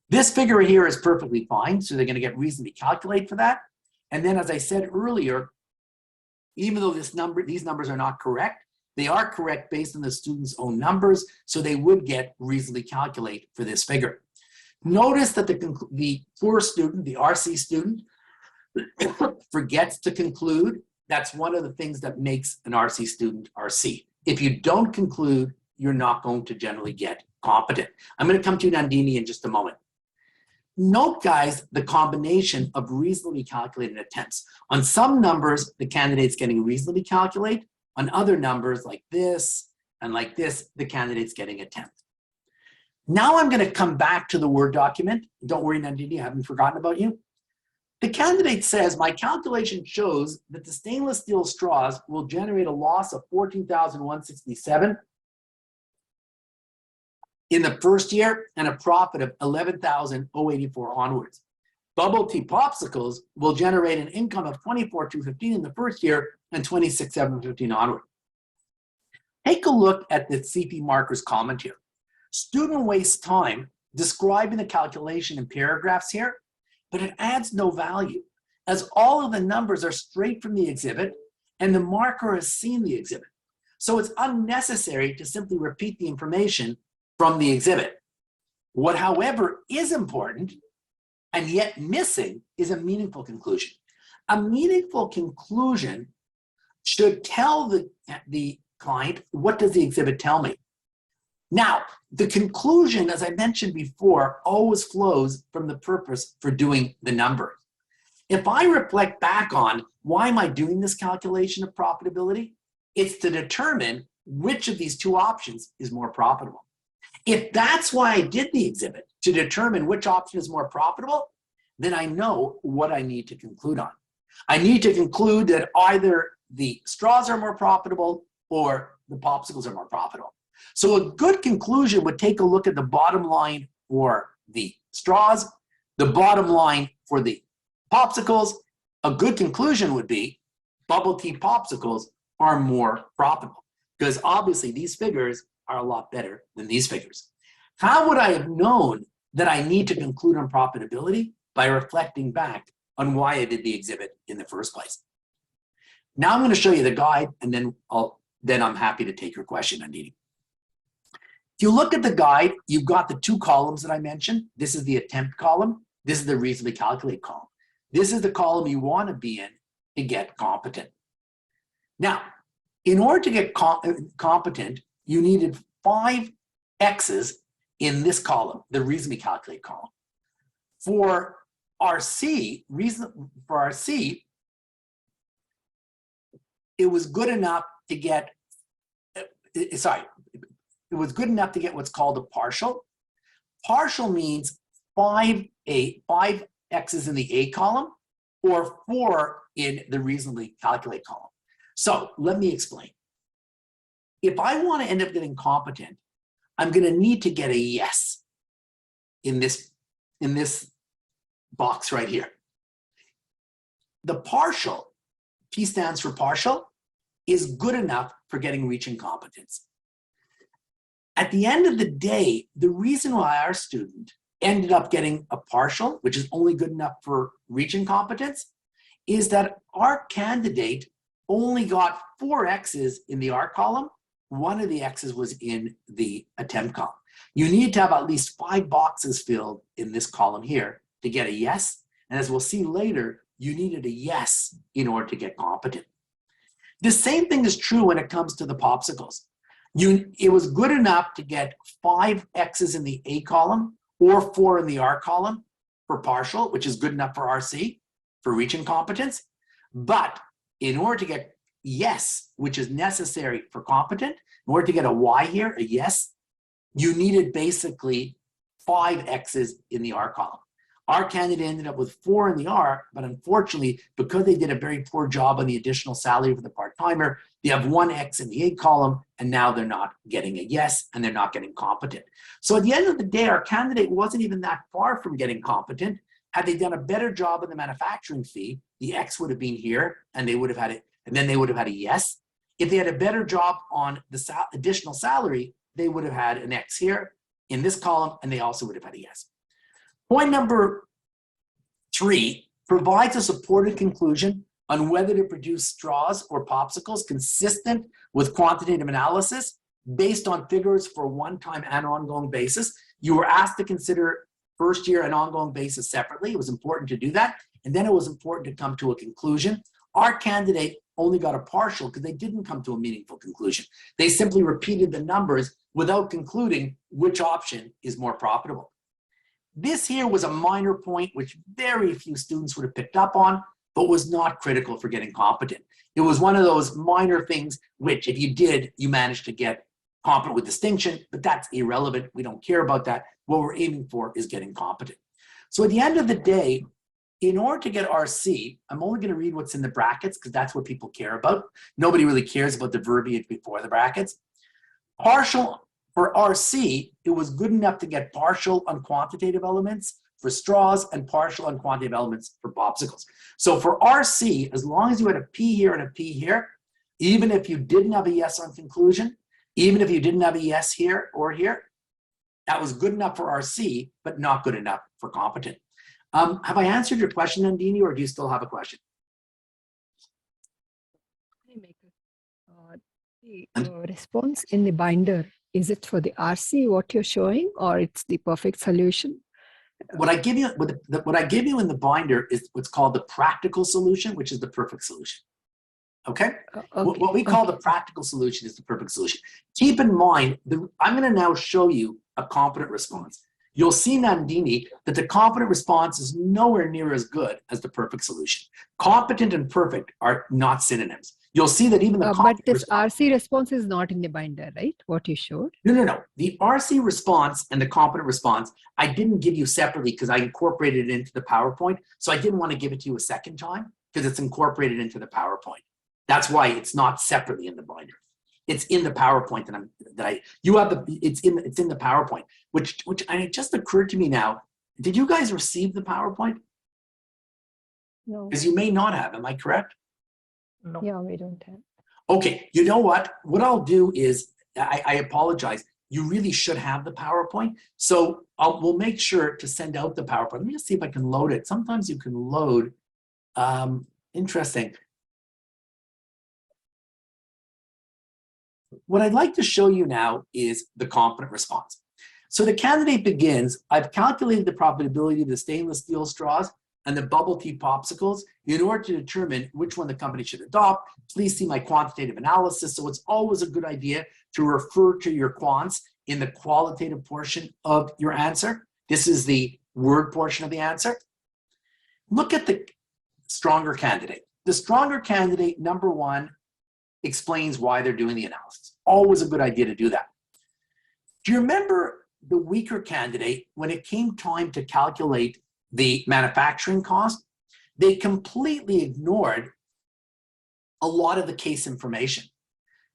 This figure here is perfectly fine. So they're going to get reasonably calculate for that. And then, as I said earlier, even though these numbers are not correct, they are correct based on the student's own numbers. So they would get reasonably calculate for this figure. Notice that the poor student, the RC student, forgets to conclude That's one of the things that makes an RC student RC. If you don't conclude, you're not going to generally get competent. I'm going to come to you, Nandini, in just a moment. Note, guys, the combination of reasonably calculated attempts. On some numbers, the candidate's getting reasonably calculate. On other numbers like this and like this, the candidate's getting attempt. Now I'm going to come back to the Word document. Don't worry, Nandini, I haven't forgotten about you. The candidate says, my calculation shows that the stainless steel straws will generate a loss of 14,167 in the first year and a profit of 11,084 onwards. Bubble tea popsicles will generate an income of 24,215 in the first year and 26,715 onward. Take a look at the CFE markers comment here. Student wastes time describing the calculation in paragraphs here, but it adds no value, as all of the numbers are straight from the exhibit and the marker has seen the exhibit. So it's unnecessary to simply repeat the information from the exhibit. What, however, is important and yet missing is a meaningful conclusion. A meaningful conclusion should tell the client, what does the exhibit tell me? Now, the conclusion, as I mentioned before, always flows from the purpose for doing the number. If I reflect back on why am I doing this calculation of profitability, it's to determine which of these two options is more profitable. If that's why I did the exhibit, to determine which option is more profitable, then I know what I need to conclude on. I need to conclude that either the straws are more profitable or the popsicles are more profitable. So a good conclusion would take a look at the bottom line for the straws, the bottom line for the popsicles. A good conclusion would be bubble tea popsicles are more profitable, because obviously these figures are a lot better than these figures. How would I have known that I need to conclude on profitability? By reflecting back on why I did the exhibit in the first place. Now I'm going to show you the guide, and then I'm happy to take your question, Nandini. If you look at the guide, you've got the two columns that I mentioned. This is the attempt column. This is the reasonably calculate column. This is the column you want to be in to get competent. Now, in order to get competent, you needed 5 X's in this column, the reasonably calculate column. For RC, it was good enough to get, it was good enough to get what's called a partial. Partial means 5 X's in the A column or 4 in the reasonably calculate column. So let me explain. If I want to end up getting competent, I'm going to need to get a yes in this box right here. The partial, P stands for partial, is good enough for getting reaching competence. At the end of the day, the reason why our student ended up getting a partial, which is only good enough for reaching competence, is that our candidate only got 4 X's in the R column. 1 of the X's was in the attempt column. You need to have at least 5 boxes filled in this column here to get a yes. And as we'll see later, you needed a yes in order to get competent. The same thing is true when it comes to the popsicles. It was good enough to get 5 X's in the A column or 4 in the R column for partial, which is good enough for RC, for reaching competence. But in order to get yes, which is necessary for competent, in order to get a Y here, a yes, you needed basically 5 X's in the R column. Our candidate ended up with 4 in the R, but unfortunately, because they did a very poor job on the additional salary for the part-timer, they have 1 X in the A column, and now they're not getting a yes, and they're not getting competent. So at the end of the day, our candidate wasn't even that far from getting competent. Had they done a better job in the manufacturing fee, the X would have been here, and they would have had it, and then they would have had a yes. If they had a better job on the additional salary, they would have had an X here in this column, and they also would have had a yes. Point number 3 provides a supported conclusion on whether to produce straws or popsicles consistent with quantitative analysis based on figures for one-time and ongoing basis. You were asked to consider first year and ongoing basis separately. It was important to do that. And then it was important to come to a conclusion. Our candidate only got a partial because they didn't come to a meaningful conclusion. They simply repeated the numbers without concluding which option is more profitable. This here was a minor point which very few students would have picked up on, but was not critical for getting competent. It was one of those minor things which, if you did, you managed to get competent with distinction, but that's irrelevant. We don't care about that. What we're aiming for is getting competent. So at the end of the day, in order to get RC, I'm only going to read what's in the brackets because that's what people care about. Nobody really cares about the verbiage before the brackets. Partial for RC, it was good enough to get partial on quantitative elements for straws and partial on quantitative elements for popsicles. So for RC, as long as you had a P here and a P here, even if you didn't have a yes on conclusion, even if you didn't have a yes here or here, that was good enough for RC, but not good enough for competent. Have I answered your question, Nandini, or do you still have a question? The response in the binder, is it for the RC what you're showing, or it's the perfect solution? What I give you, what I give you in the binder is what's called the practical solution, which is the perfect solution. Okay? Okay. What we call the practical solution is the perfect solution. Keep in mind, I'm going to now show you a competent response. You'll see, Nandini, that the competent response is nowhere near as good as the perfect solution. Competent and perfect are not synonyms. You'll see that even the but this RC response is not in the binder, right? What you showed? No. The RC response and the competent response, I didn't give you separately because I incorporated it into the PowerPoint. So I didn't want to give it to you a second time because it's incorporated into the PowerPoint. That's why it's not separately in the binder. It's in the PowerPoint it's in the PowerPoint, which it just occurred to me now. Did you guys receive the PowerPoint? No. Because you may not have. Am I correct? No. Yeah, we don't have. Okay. You know what? What I'll do is I apologize. You really should have the PowerPoint. So we'll make sure to send out the PowerPoint. Let me just see if I can load it. Sometimes you can load. Interesting. What I'd like to show you now is the competent response. So the candidate begins, I've calculated the profitability of the stainless steel straws and the bubble tea popsicles in order to determine which one the company should adopt. Please see my quantitative analysis. So it's always a good idea to refer to your quants in the qualitative portion of your answer. This is the word portion of the answer. Look at the stronger candidate. The stronger candidate, number one, explains why they're doing the analysis. Always a good idea to do that. Do you remember the weaker candidate, when it came time to calculate the manufacturing cost, they completely ignored a lot of the case information.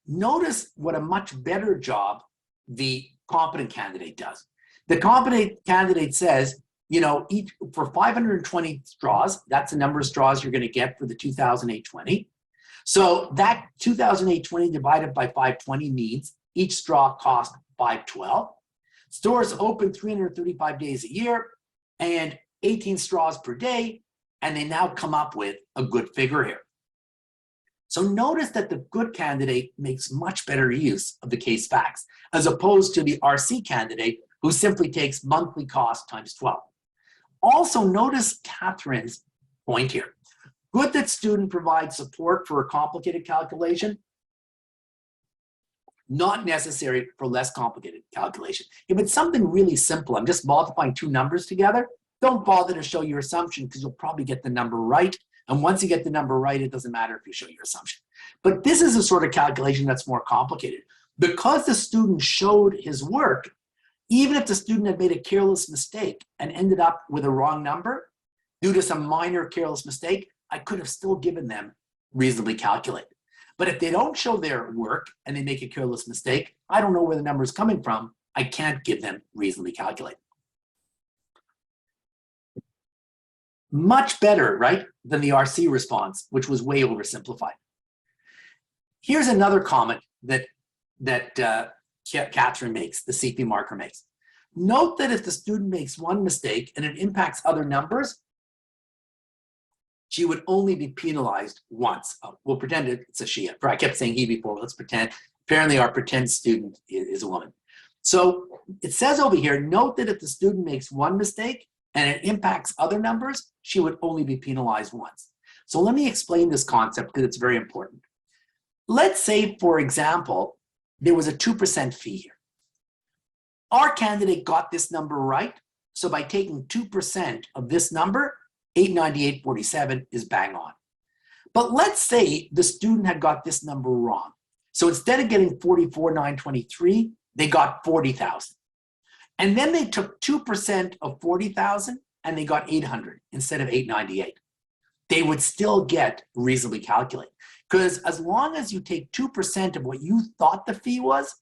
Notice what a much better job the competent candidate does. The competent candidate says, you know, for 520 straws, that's the number of straws you're going to get for the 2008-20. So that 2008-20 divided by 520 means each straw cost $5.12. Stores open 335 days a year and 18 straws per day, and they now come up with a good figure here. So notice that the good candidate makes much better use of the case facts as opposed to the RC candidate who simply takes monthly cost times 12. Also notice Catherine's point here. Good that student provides support for a complicated calculation, not necessary for less complicated calculation. If it's something really simple, I'm just multiplying two numbers together, don't bother to show your assumption because you'll probably get the number right. And once you get the number right, it doesn't matter if you show your assumption. But this is a sort of calculation that's more complicated. Because the student showed his work, even if the student had made a careless mistake and ended up with a wrong number due to some minor careless mistake, I could have still given them reasonably calculated. But if they don't show their work and they make a careless mistake, I don't know where the number is coming from. I can't give them reasonably calculated. Much better, right, than the RC response, which was way oversimplified. Here's another comment that Catherine makes, the CFE marker makes. Note that if the student makes one mistake and it impacts other numbers, she would only be penalized once. We'll pretend it's a she. I kept saying he before, but let's pretend. Apparently our pretend student is a woman. So it says over here, note that if the student makes one mistake and it impacts other numbers, she would only be penalized once. So let me explain this concept because it's very important. Let's say, for example, there was a 2% fee here. Our candidate got this number right. So by taking 2% of this number, 898.47 is bang on. But let's say the student had got this number wrong. So instead of getting 44,923, they got 40,000. And then they took 2% of 40,000 and they got 800 instead of 898. They would still get reasonably calculated. Because as long as you take 2% of what you thought the fee was,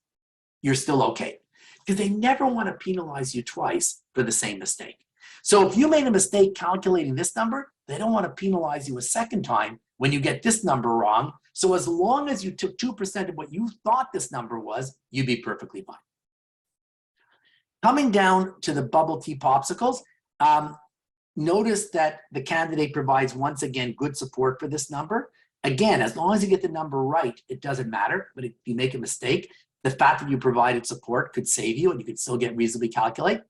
you're still okay. Because they never want to penalize you twice for the same mistake. So if you made a mistake calculating this number, they don't want to penalize you a second time when you get this number wrong. So as long as you took 2% of what you thought this number was, you'd be perfectly fine. Coming down to the bubble tea popsicles, notice that the candidate provides, once again, good support for this number. Again, as long as you get the number right, it doesn't matter. But if you make a mistake, the fact that you provided support could save you and you could still get reasonably calculate.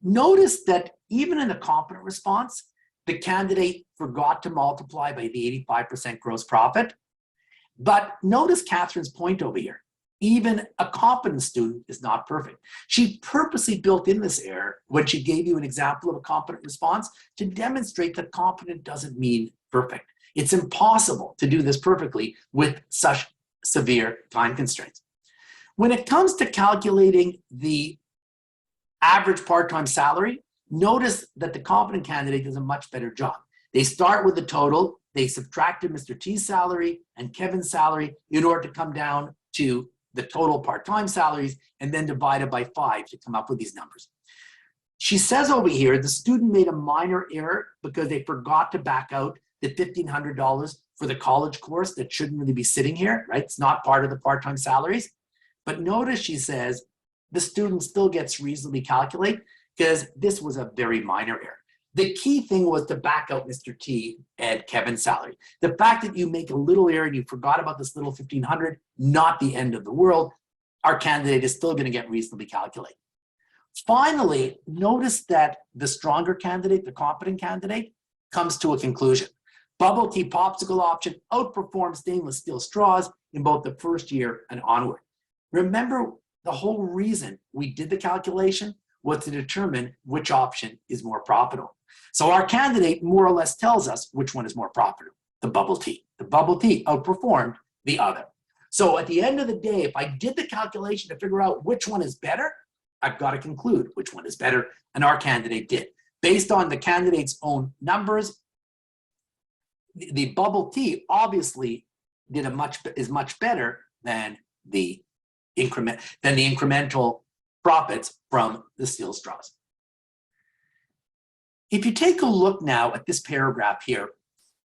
Notice that even in the competent response, the candidate forgot to multiply by the 85% gross profit. But notice Catherine's point over here. Even a competent student is not perfect. She purposely built in this error when she gave you an example of a competent response to demonstrate that competent doesn't mean perfect. It's impossible to do this perfectly with such severe time constraints. When it comes to calculating the average part-time salary, notice that the competent candidate does a much better job. They start with the total, they subtracted Mr. T's salary and Kevin's salary in order to come down to the total part-time salaries and then divide it by 5 to come up with these numbers. She says over here, the student made a minor error because they forgot to back out the $1,500 for the college course that shouldn't really be sitting here, right? It's not part of the part-time salaries. But notice she says the student still gets reasonably calculate because this was a very minor error. The key thing was to back out Mr. T and Kevin's salary. The fact that you make a little error and you forgot about this little 1,500, not the end of the world. Our candidate is still going to get reasonably calculate. Finally, notice that the stronger candidate, the competent candidate, comes to a conclusion. Bubble tea popsicle option outperforms stainless steel straws in both the first year and onward. Remember, the whole reason we did the calculation was to determine which option is more profitable. So our candidate more or less tells us which one is more profitable, the bubble tea. The bubble tea outperformed the other. So at the end of the day, if I did the calculation to figure out which one is better, I've got to conclude which one is better, and our candidate did. Based on the candidate's own numbers, the bubble tea obviously is much better than the incremental profits from the steel straws. If you take a look now at this paragraph here,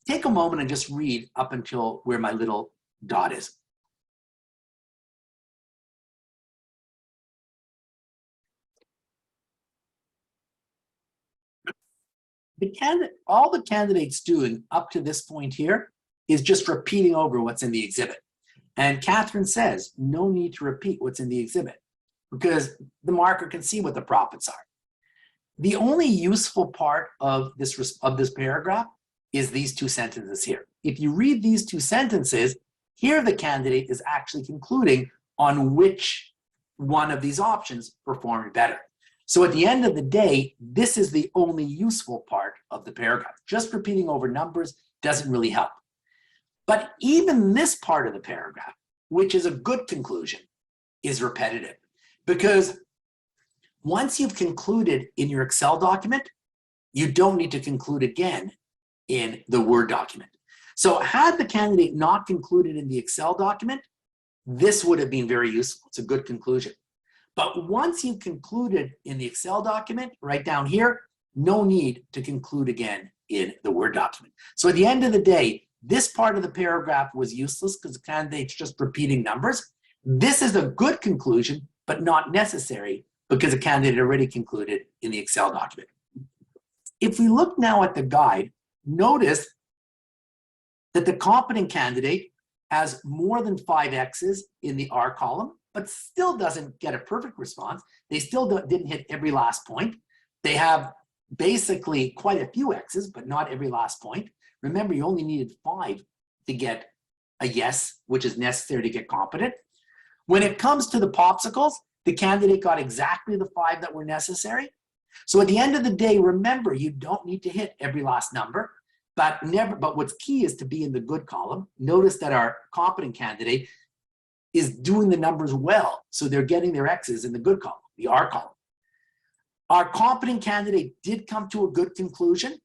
take a moment and just read up until where my little dot is. All the candidate's doing up to this point here is just repeating over what's in the exhibit. And Catherine says, no need to repeat what's in the exhibit because the marker can see what the profits are. The only useful part of this paragraph is these two sentences here. If you read these two sentences, here the candidate is actually concluding on which one of these options performed better. So at the end of the day, this is the only useful part of the paragraph. Just repeating over numbers doesn't really help. But even this part of the paragraph, which is a good conclusion, is repetitive. Because once you've concluded in your Excel document, you don't need to conclude again in the Word document. So had the candidate not concluded in the Excel document, this would have been very useful. It's a good conclusion. But once you've concluded in the Excel document, right down here, no need to conclude again in the Word document. So at the end of the day, this part of the paragraph was useless because the candidate's just repeating numbers. This is a good conclusion, but not necessary because the candidate already concluded in the Excel document. If we look now at the guide, notice that the competent candidate has more than 5 X's in the R column, but still doesn't get a perfect response. They still didn't hit every last point. They have basically quite a few X's, but not every last point. Remember, you only needed 5 to get a yes, which is necessary to get competent. When it comes to the popsicles, the candidate got exactly the 5 that were necessary. So at the end of the day, remember, you don't need to hit every last number, but what's key is to be in the good column. Notice that our competent candidate is doing the numbers well, so they're getting their X's in the good column, the R column. Our competent candidate did come to a good conclusion.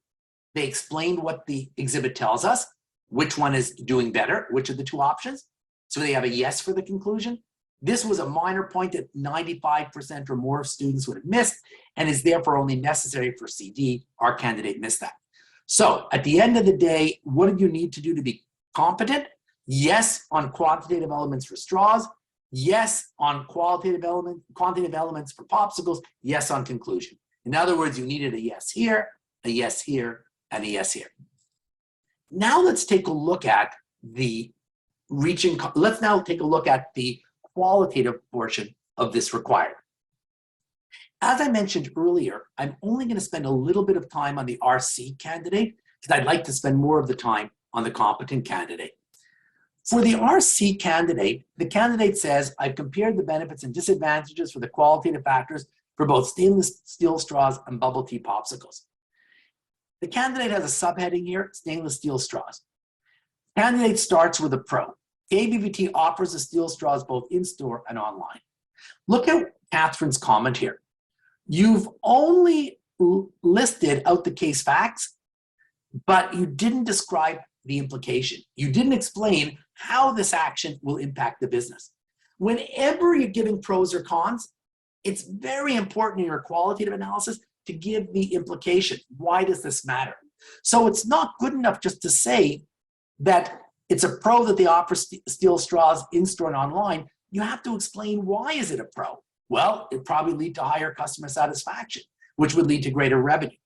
They explained what the exhibit tells us, which one is doing better, which of the 2 options. So they have a yes for the conclusion. This was a minor point that 95% or more of students would have missed and is therefore only necessary for CD. Our candidate missed that. So at the end of the day, what do you need to do to be competent? Yes on quantitative elements for straws. Yes on quantitative elements for popsicles. Yes on conclusion. In other words, you needed a yes here, and a yes here. Now let's take a look at the qualitative portion of this required. As I mentioned earlier, I'm only going to spend a little bit of time on the RC candidate because I'd like to spend more of the time on the competent candidate. For the RC candidate, the candidate says, I've compared the benefits and disadvantages for the qualitative factors for both stainless steel straws and bubble tea popsicles. The candidate has a subheading here, stainless steel straws. Candidate starts with a pro. KBBT offers the steel straws both in-store and online. Look at Catherine's comment here. You've only listed out the case facts, but you didn't describe the implication. You didn't explain how this action will impact the business. Whenever you're giving pros or cons, it's very important in your qualitative analysis to give the implication. Why does this matter? So it's not good enough just to say that it's a pro that they offer steel straws in-store and online. You have to explain why is it a pro? Well, it probably lead to higher customer satisfaction, which would lead to greater revenue.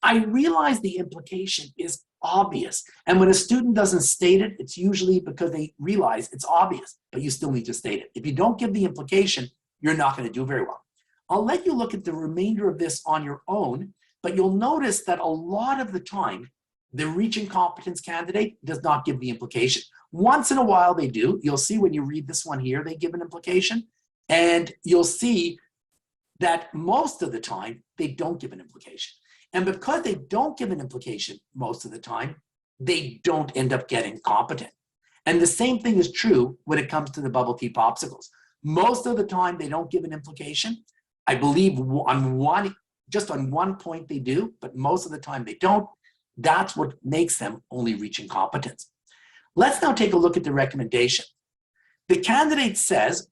I realize the implication is obvious. And when a student doesn't state it, it's usually because they realize it's obvious, but you still need to state it. If you don't give the implication, you're not going to do very well. I'll let you look at the remainder of this on your own, but you'll notice that a lot of the time, the reaching competence candidate does not give the implication. Once in a while they do. You'll see when you read this one here, they give an implication. And you'll see that most of the time, they don't give an implication. And because they don't give an implication most of the time, they don't end up getting competent. And the same thing is true when it comes to the bubble tea popsicles. Most of the time, they don't give an implication. I believe just on one point they do, but most of the time they don't. That's what makes them only reaching competence. Let's now take a look at the recommendation. The candidate says,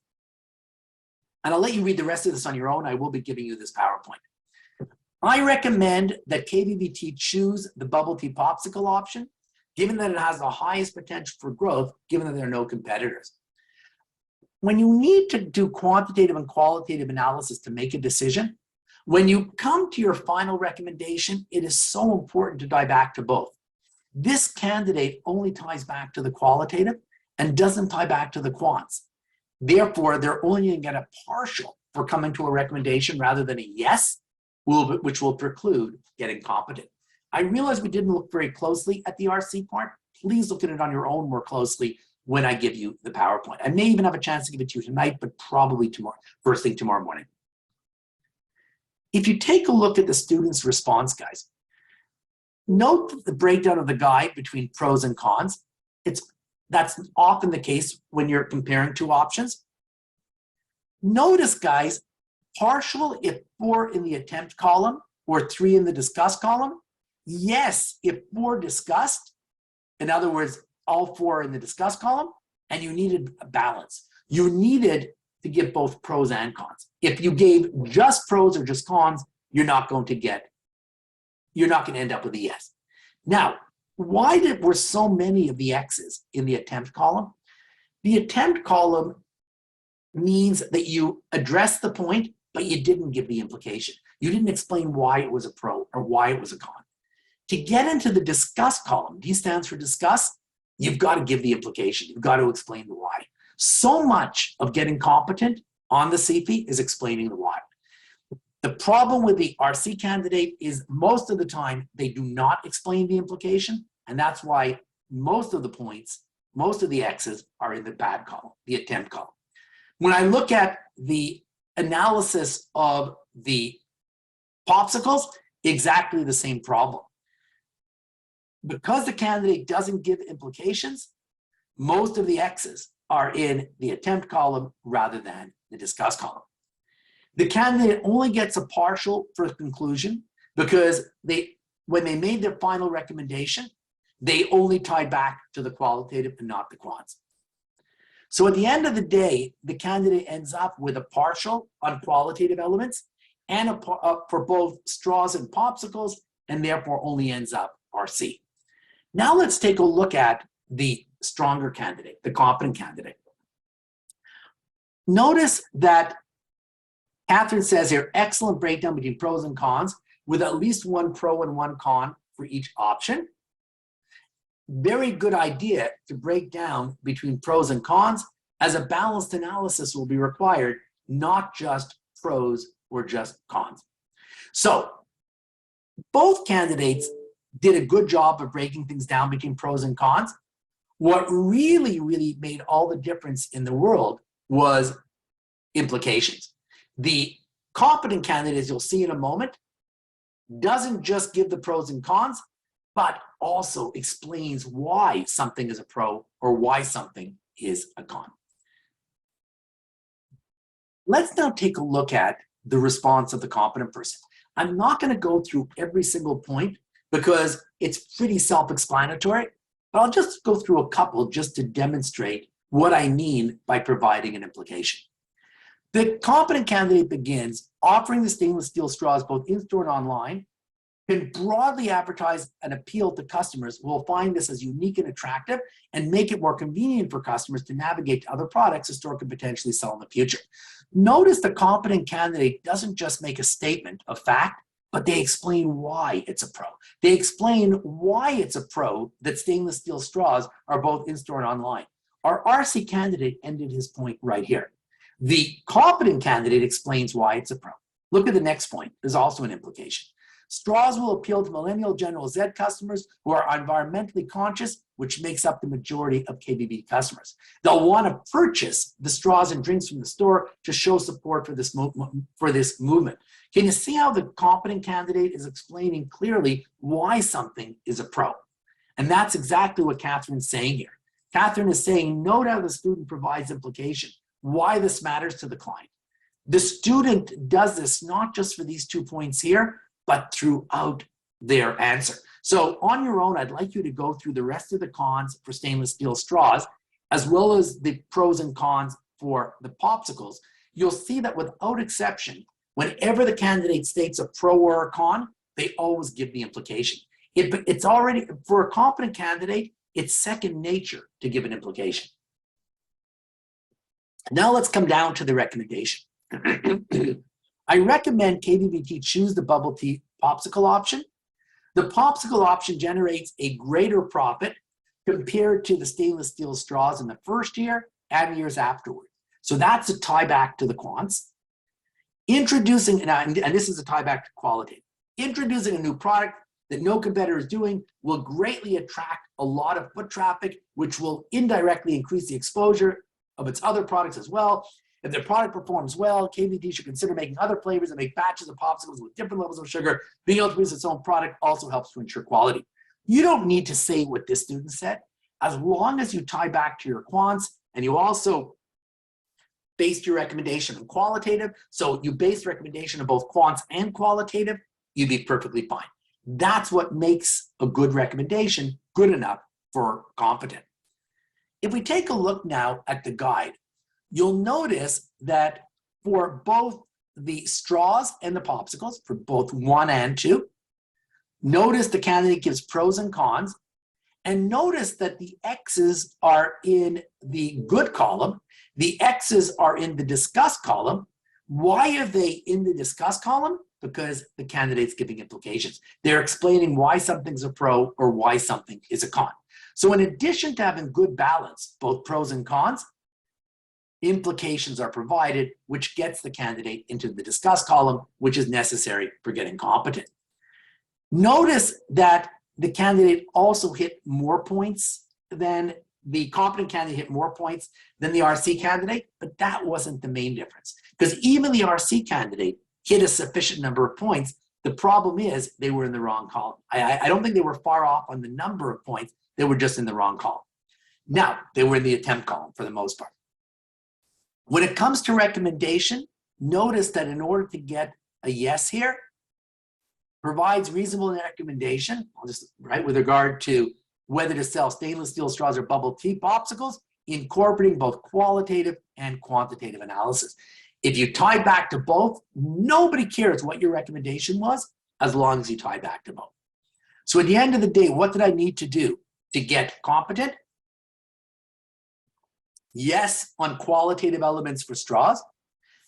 and I'll let you read the rest of this on your own. I will be giving you this PowerPoint. I recommend that KBBT choose the bubble tea popsicle option, given that it has the highest potential for growth, given that there are no competitors. When you need to do quantitative and qualitative analysis to make a decision, when you come to your final recommendation, it is so important to tie back to both. This candidate only ties back to the qualitative and doesn't tie back to the quants. Therefore, they're only going to get a partial for coming to a recommendation rather than a yes, which will preclude getting competent. I realize we didn't look very closely at the RC part. Please look at it on your own more closely when I give you the PowerPoint. I may even have a chance to give it to you tonight, but probably tomorrow, first thing tomorrow morning. If you take a look at the students' response, guys, note the breakdown of the guide between pros and cons. That's often the case when you're comparing 2 options. Notice, guys, partial if 4 in the attempt column or 3 in the discuss column. Yes, if 4 discussed, in other words, all 4 in the discuss column, and you needed a balance. You needed to give both pros and cons. If you gave just pros or just cons, you're not going to end up with a yes. Now, why were so many of the X's in the attempt column? The attempt column means that you addressed the point, but you didn't give the implication. You didn't explain why it was a pro or why it was a con. To get into the discuss column, D stands for discuss, you've got to give the implication. You've got to explain the why. So much of getting competent on the CFE is explaining the why. The problem with the RC candidate is most of the time they do not explain the implication And that's why most of the points, most of the X's are in the bad column, the attempt column. When I look at the analysis of the popsicles, exactly the same problem. Because the candidate doesn't give implications, most of the X's are in the attempt column rather than the discuss column. The candidate only gets a partial for conclusion because when they made their final recommendation, they only tied back to the qualitative and not the quants. So at the end of the day, the candidate ends up with a partial on qualitative elements and for both straws and popsicles, and therefore only ends up RC. Now let's take a look at the stronger candidate, the competent candidate. Notice that Catherine says here, excellent breakdown between pros and cons with at least one pro and one con for each option. Very good idea to break down between pros and cons, as a balanced analysis will be required, not just pros or just cons. So both candidates did a good job of breaking things down between pros and cons. What really made all the difference in the world was implications. The competent candidate, as you'll see in a moment, doesn't just give the pros and cons, but also explains why something is a pro or why something is a con. Let's now take a look at the response of the competent person. I'm not going to go through every single point because it's pretty self-explanatory, but I'll just go through a couple just to demonstrate what I mean by providing an implication. The competent candidate begins offering the stainless steel straws both in-store and online, can broadly advertise and appeal to customers who will find this as unique and attractive and make it more convenient for customers to navigate to other products the store could potentially sell in the future. Notice the competent candidate doesn't just make a statement of fact, but they explain why it's a pro. They explain why it's a pro that stainless steel straws are both in-store and online. Our RC candidate ended his point right here. The competent candidate explains why it's a pro. Look at the next point. There's also an implication. Straws will appeal to millennial General Z customers who are environmentally conscious, which makes up the majority of KBB customers. They'll want to purchase the straws and drinks from the store to show support for this movement. Can you see how the competent candidate is explaining clearly why something is a pro? And that's exactly what Catherine's saying here. Catherine is saying, note how the student provides implication, why this matters to the client. The student does this not just for these 2 points here, but throughout their answer. So on your own, I'd like you to go through the rest of the cons for stainless steel straws, as well as the pros and cons for the popsicles. You'll see that without exception, whenever the candidate states a pro or a con, they always give the implication. It's already, for a competent candidate, it's second nature to give an implication. Now let's come down to the recommendation. I recommend KBBT choose the bubble tea popsicle option. The popsicle option generates a greater profit compared to the stainless steel straws in the first year and years afterward. So that's a tie back to the quants. Introducing, and this is a tie back to qualitative. Introducing a new product that no competitor is doing will greatly attract a lot of foot traffic, which will indirectly increase the exposure of its other products as well. If their product performs well, KBT should consider making other flavors and make batches of popsicles with different levels of sugar. Being able to produce its own product also helps to ensure quality. You don't need to say what this student said. As long as you tie back to your quants and you also based your recommendation on qualitative, so you base recommendation of both quants and qualitative, you'd be perfectly fine. That's what makes a good recommendation good enough for competent. If we take a look now at the guide, you'll notice that for both the straws and the popsicles, for both 1 and 2, notice the candidate gives pros and cons, and notice that the X's are in the good column, the X's are in the discuss column. Why are they in the discuss column? Because the candidate's giving implications. They're explaining why something's a pro or why something is a con. So in addition to having good balance, both pros and cons, implications are provided, which gets the candidate into the discuss column, which is necessary for getting competent. Notice that the candidate also hit more points than the competent candidate hit more points than the RC candidate, but that wasn't the main difference. Because even the RC candidate hit a sufficient number of points. The problem is they were in the wrong column. I don't think they were far off on the number of points. They were just in the wrong column. Now, they were in the attempt column for the most part. When it comes to recommendation, notice that in order to get a yes here, provides reasonable recommendation, I'll just, right, with regard to whether to sell stainless steel straws or bubble tea popsicles, incorporating both qualitative and quantitative analysis. If you tie back to both, nobody cares what your recommendation was as long as you tie back to both. So at the end of the day, what did I need to do to get competent? Yes on qualitative elements for straws.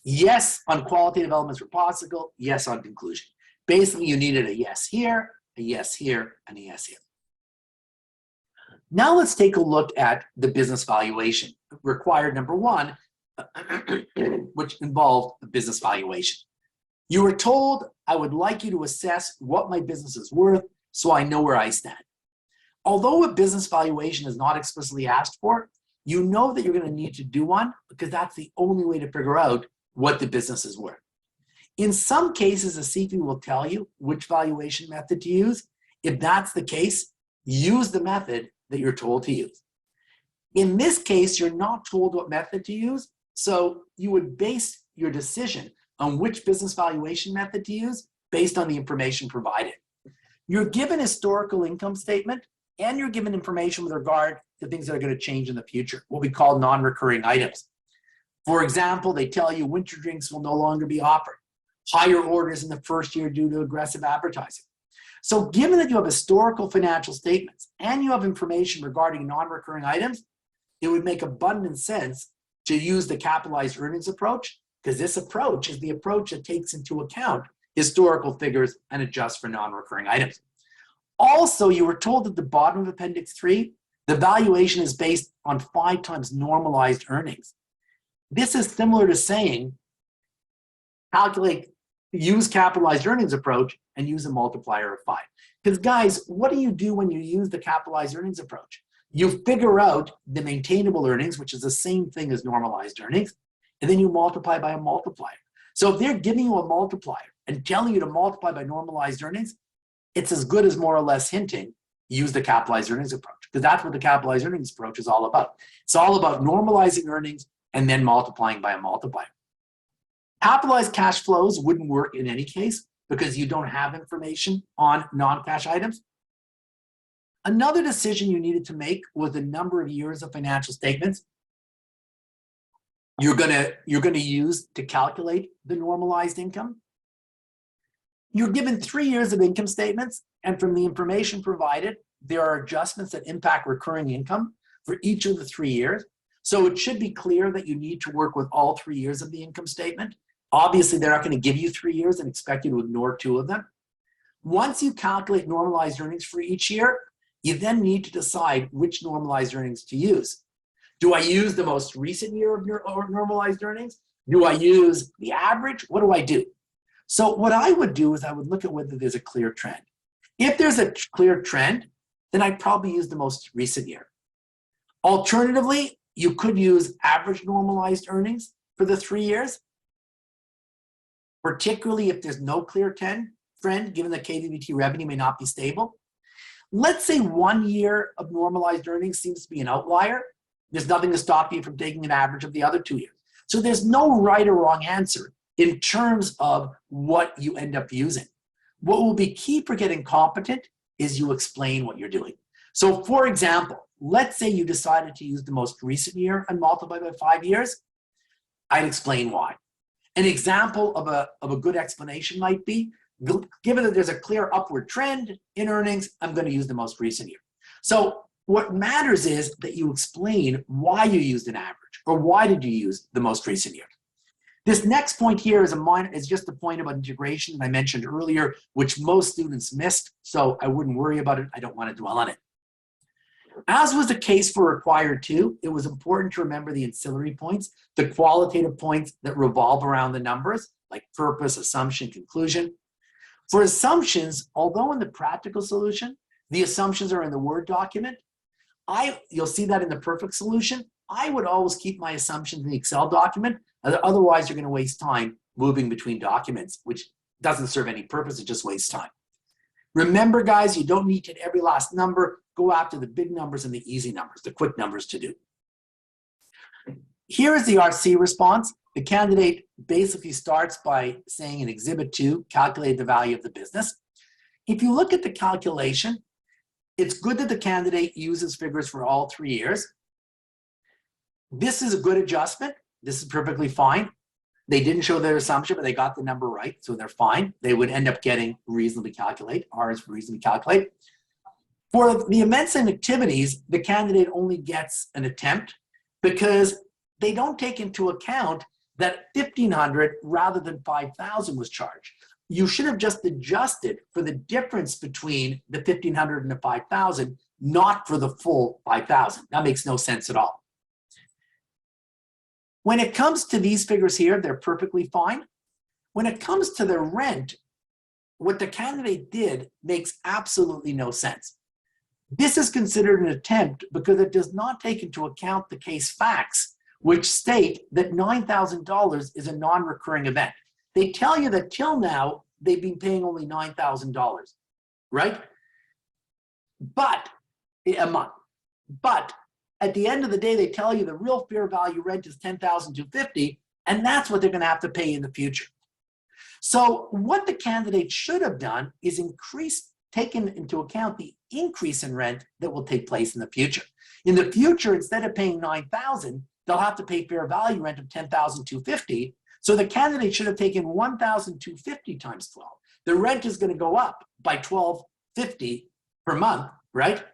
Yes on qualitative elements for popsicle. Yes on conclusion. Basically, you needed a yes here, and a yes here. Now let's take a look at the business valuation. Required number one, which involved a business valuation. You were told, I would like you to assess what my business is worth so I know where I stand. Although a business valuation is not explicitly asked for, you know that you're going to need to do one because that's the only way to figure out what the business is worth. In some cases, a CFE will tell you which valuation method to use. If that's the case, use the method that you're told to use. In this case, you're not told what method to use, so you would base your decision on which business valuation method to use based on the information provided. You're given historical income statement and you're given information with regard to things that are going to change in the future, what we call non-recurring items. For example, they tell you winter drinks will no longer be offered, higher orders in the first year due to aggressive advertising. So given that you have historical financial statements and you have information regarding non-recurring items, it would make abundant sense to use the capitalized earnings approach, because this approach is the approach that takes into account historical figures and adjusts for non-recurring items. Also, you were told at the bottom of Appendix 3, the valuation is based on 5 times normalized earnings. This is similar to saying, use capitalized earnings approach and use a multiplier of 5. Because guys, what do you do when you use the capitalized earnings approach? You figure out the maintainable earnings, which is the same thing as normalized earnings, and then you multiply by a multiplier. So if they're giving you a multiplier and telling you to multiply by normalized earnings, it's as good as more or less hinting, use the capitalized earnings approach, because that's what the capitalized earnings approach is all about. It's all about normalizing earnings and then multiplying by a multiplier. Capitalized cash flows wouldn't work in any case because you don't have information on non-cash items. Another decision you needed to make was the number of years of financial statements you're gonna use to calculate the normalized income. You're given 3 years of income statements, and from the information provided, there are adjustments that impact recurring income for each of the 3 years. So it should be clear that you need to work with all 3 years of the income statement. Obviously, they're not going to give you 3 years and expect you to ignore 2 of them. Once you calculate normalized earnings for each year, you then need to decide which normalized earnings to use. Do I use the most recent year of normalized earnings? Do I use the average? What do I do? So what I would do is I would look at whether there's a clear trend. If there's a clear trend, then I'd probably use the most recent year. Alternatively, you could use average normalized earnings for the 3 years, particularly if there's no clear trend, given that KBBT revenue may not be stable. Let's say 1 year of normalized earnings seems to be an outlier. There's nothing to stop you from taking an average of the other 2 years. So there's no right or wrong answer in terms of what you end up using. What will be key for getting competent is you explain what you're doing. So for example, let's say you decided to use the most recent year and multiply by 5 years. I'd explain why. An example of a good explanation might be, given that there's a clear upward trend in earnings, I'm going to use the most recent year. So what matters is that you explain why you used an average, or why did you use the most recent year. This next point here is just a point about integration that I mentioned earlier, which most students missed, so I wouldn't worry about it. I don't want to dwell on it. As was the case for required 2, it was important to remember the ancillary points, the qualitative points that revolve around the numbers, like purpose, assumption, conclusion. For assumptions, although in the practical solution, The assumptions are in the Word document. You'll see that in the perfect solution. I would always keep my assumptions in the Excel document. Otherwise, you're going to waste time moving between documents, which doesn't serve any purpose. It just wastes time. Remember, guys, you don't need to hit every last number. Go after the big numbers and the easy numbers, the quick numbers to do. Here is the RC response. The candidate basically starts by saying in Exhibit 2, calculate the value of the business. If you look at the calculation, it's good that the candidate uses figures for all 3 years. This is a good adjustment. This is perfectly fine. They didn't show their assumption, but they got the number right, so they're fine. They would end up getting reasonably calculate. R is for reasonably calculate. For the events and activities, the candidate only gets an attempt because they don't take into account that 1,500 rather than 5,000 was charged. You should have just adjusted for the difference between the 1,500 and the 5,000, not for the full 5,000. That makes no sense at all. When it comes to these figures here, they're perfectly fine. When it comes to the rent, what the candidate did makes absolutely no sense. This is considered an attempt because it does not take into account the case facts, which state that $9,000 is a non-recurring event. They tell you that till now, they've been paying only $9,000, right? But, a month. But at the end of the day, they tell you the real fair value rent is $10,250, and that's what they're gonna have to pay in the future. So what the candidate should have done is taken into account the increase in rent that will take place in the future. In the future, instead of paying $9,000, they'll have to pay fair value rent of $10,250. So the candidate should have taken $1,250 times 12. The rent is going to go up by $1,250 per month, right?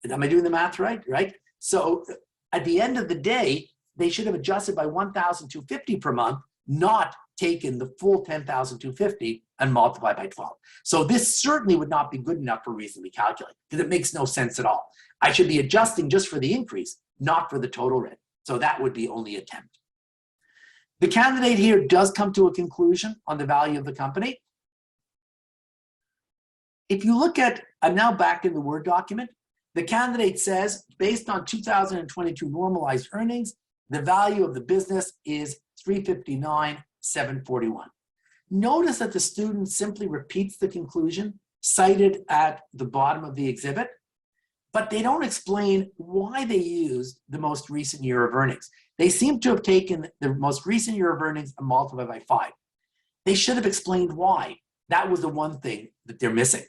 Am I doing the math right? Right? So at the end of the day, they should have adjusted by $1,250 per month, not taken the full $10,250 and multiplied by 12. So this certainly would not be good enough for reasonably calculate because it makes no sense at all. I should be adjusting just for the increase, not for the total rent. So that would be only attempt. The candidate here does come to a conclusion on the value of the company. If you look at, I'm now back in the Word document, the candidate says, based on 2022 normalized earnings, the value of the business is $359,741. Notice that the student simply repeats the conclusion cited at the bottom of the exhibit, but they don't explain why they used the most recent year of earnings. They seem to have taken the most recent year of earnings and multiplied by 5. They should have explained why. That was the one thing that they're missing.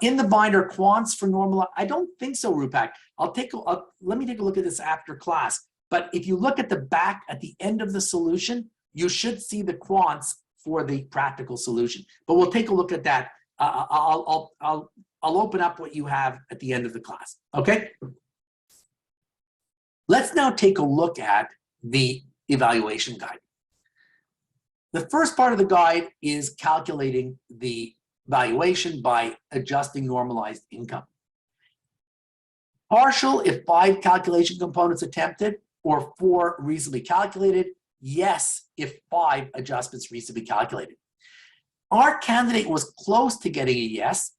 In the binder, quants for normal, I don't think so, Rupak. Let me take a look at this after class. But if you look at the back at the end of the solution, you should see the quants for the practical solution. But we'll take a look at that. I'll open up what you have at the end of the class, okay? Let's now take a look at the evaluation guide. The first part of the guide is calculating the valuation by adjusting normalized income. Partial if 5 calculation components attempted or 4 reasonably calculated. Yes, if 5 adjustments reasonably calculated. Our candidate was close to getting a yes.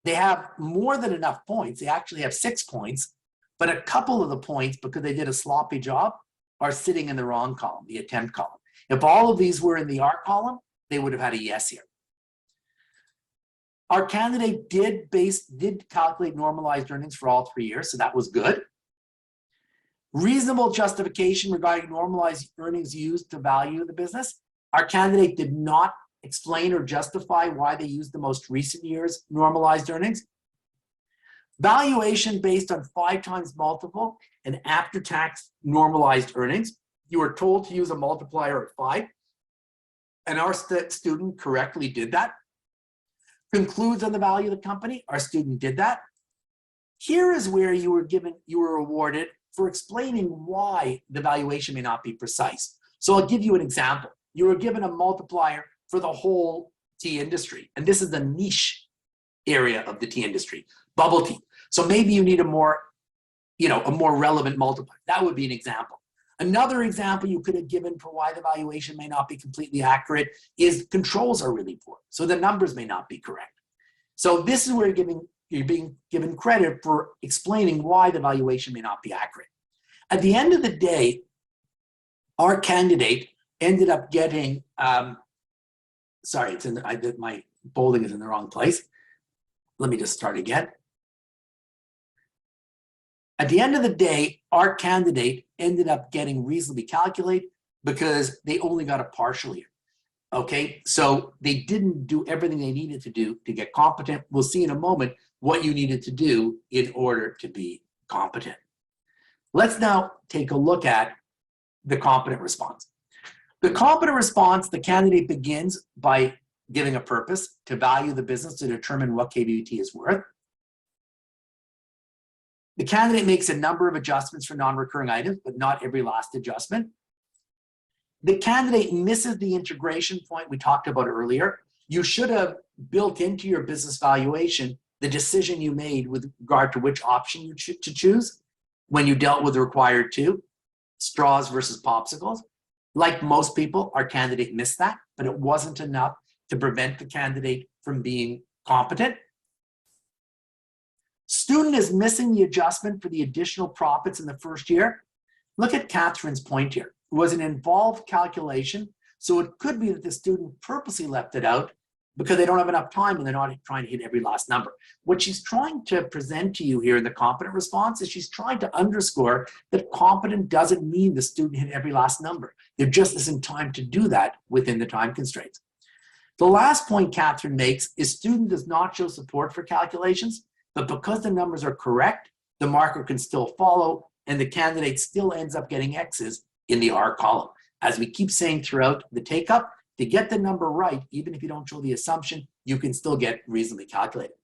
They have more than enough points. They actually have 6 points, but a couple of the points, because they did a sloppy job, are sitting in the wrong column, the attempt column. If all of these were in the R column, they would have had a yes here. Our candidate did calculate normalized earnings for all 3 years, so that was good. Reasonable justification regarding normalized earnings used to value the business. Our candidate did not explain or justify why they used the most recent year's normalized earnings. Valuation based on 5 times multiple and after-tax normalized earnings. You were told to use a multiplier of 5, and our student correctly did that. Concludes on the value of the company. Our student did that. Here is where you were awarded for explaining why the valuation may not be precise. So I'll give you an example. You were given a multiplier for the whole tea industry, and this is the niche area of the tea industry, bubble tea. So maybe you need a more relevant multiplier. That would be an example. Another example you could have given for why the valuation may not be completely accurate is controls are really poor, so the numbers may not be correct. So this is where you're being given credit for explaining why the valuation may not be accurate. At the end of the day, our candidate ended up getting, sorry, it's in my bolding is in the wrong place. Let me just start again. At the end of the day, our candidate ended up getting reasonably calculated because they only got a partial year. Okay, so they didn't do everything they needed to do to get competent. We'll see in a moment what you needed to do in order to be competent. Let's now take a look at the competent response. The competent response, the candidate begins by giving a purpose to value the business to determine what KBBT is worth. The candidate makes a number of adjustments for non-recurring items, but not every last adjustment. The candidate misses the integration point we talked about earlier. You should have built into your business valuation the decision you made with regard to which option you to choose when you dealt with the required two, straws versus popsicles. Like most people, our candidate missed that, but it wasn't enough to prevent the candidate from being competent. Student is missing the adjustment for the additional profits in the first year. Look at Catherine's point here. It was an involved calculation, so it could be that the student purposely left it out because they don't have enough time and they're not trying to hit every last number. What she's trying to present to you here in the competent response is she's trying to underscore that competent doesn't mean the student hit every last number. There just isn't time to do that within the time constraints. The last point Catherine makes is student does not show support for calculations, but because the numbers are correct, the marker can still follow and the candidate still ends up getting X's in the R column. As we keep saying throughout the take-up, to get the number right, even if you don't show the assumption, you can still get reasonably calculated.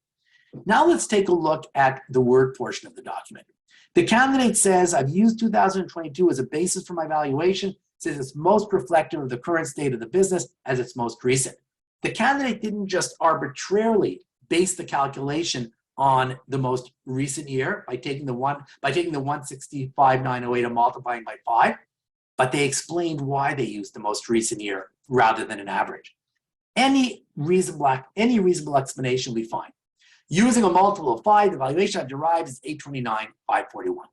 Now let's take a look at the word portion of the document. The candidate says, I've used 2022 as a basis for my valuation, says it's most reflective of the current state of the business as it's most recent. The candidate didn't just arbitrarily base the calculation on the most recent year by taking the 165,908 and multiplying by 5, but they explained why they used the most recent year rather than an average. Any reasonable explanation we find. Using a multiple of 5, the valuation I've derived is 829,541.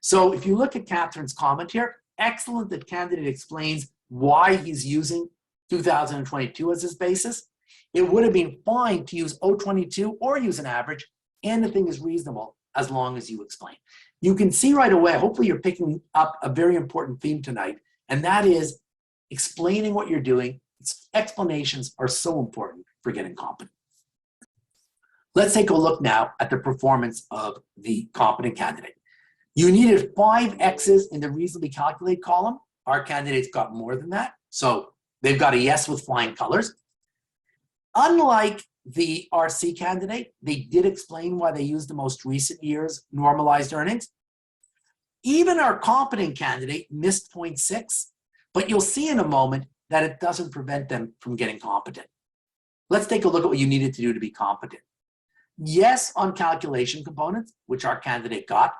So if you look at Catherine's comment here, excellent that candidate explains why he's using 2022 as his basis. It would have been fine to use 022 or use an average. Anything is reasonable as long as you explain. You can see right away, hopefully you're picking up a very important theme tonight, and that is explaining what you're doing. Explanations are so important for getting competent. Let's take a look now at the performance of the competent candidate. You needed 5 X's in the reasonably calculate column. Our candidates got more than that, so they've got a yes with flying colors. Unlike the RC candidate, they did explain why they used the most recent year's normalized earnings. Even our competent candidate missed 0.6, but you'll see in a moment that it doesn't prevent them from getting competent. Let's take a look at what you needed to do to be competent. Yes on calculation components, which our candidate got.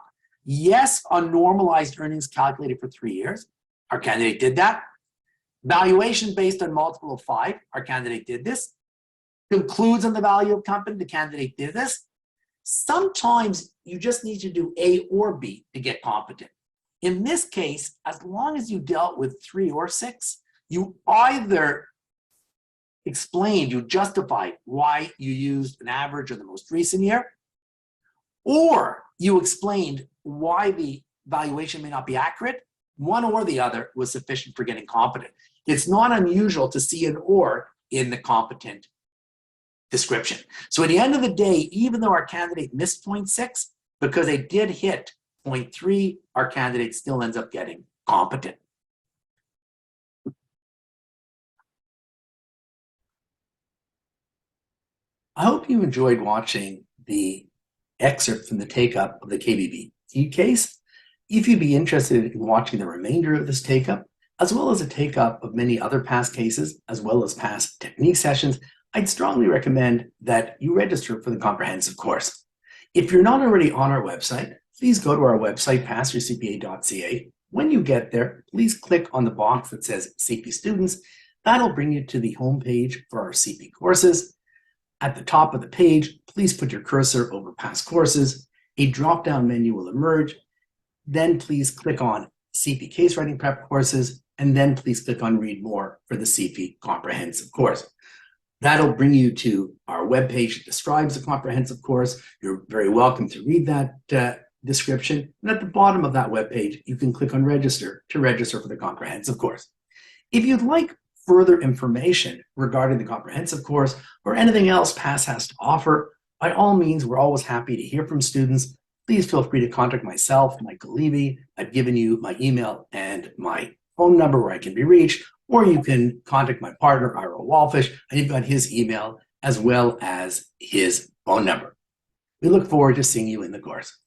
Yes on normalized earnings calculated for 3 years. Our candidate did that. Valuation based on multiple of 5. Our candidate did this. Concludes on the value of company. The candidate did this. Sometimes you just need to do A or B to get competent. In this case, as long as you dealt with 3 or 6, you either explained, you justified why you used an average of the most recent year, or you explained why the valuation may not be accurate. One or the other was sufficient for getting competent. It's not unusual to see an or in the competent description. So at the end of the day, even though our candidate missed 0.6, because they did hit 0.3, our candidate still ends up getting competent. I hope you enjoyed watching the excerpt from the take-up of the KBBT case. If you'd be interested in watching the remainder of this take-up, as well as a take-up of many other past cases, as well as past technique sessions, I'd strongly recommend that you register for the comprehensive course. If you're not already on our website, please go to our website, passyourcpa.ca. When you get there, please click on the box that says CP Students. That'll bring you to the homepage for our CP courses. At the top of the page, please put your cursor over past courses. A drop-down menu will emerge. Then please click on CFE Case Writing Prep courses, and then please click on Read More for the CFE Comprehensive course. That'll bring you to our webpage that describes the comprehensive course. You're very welcome to read that description. And at the bottom of that webpage, you can click on Register to register for the comprehensive course. If you'd like further information regarding the comprehensive course or anything else PASS has to offer, by all means, we're always happy to hear from students. Please feel free to contact myself, Michael Levy. I've given you my email and my phone number where I can be reached, or you can contact my partner, Ira Walfish, and you've got his email as well as his phone number. We look forward to seeing you in the course.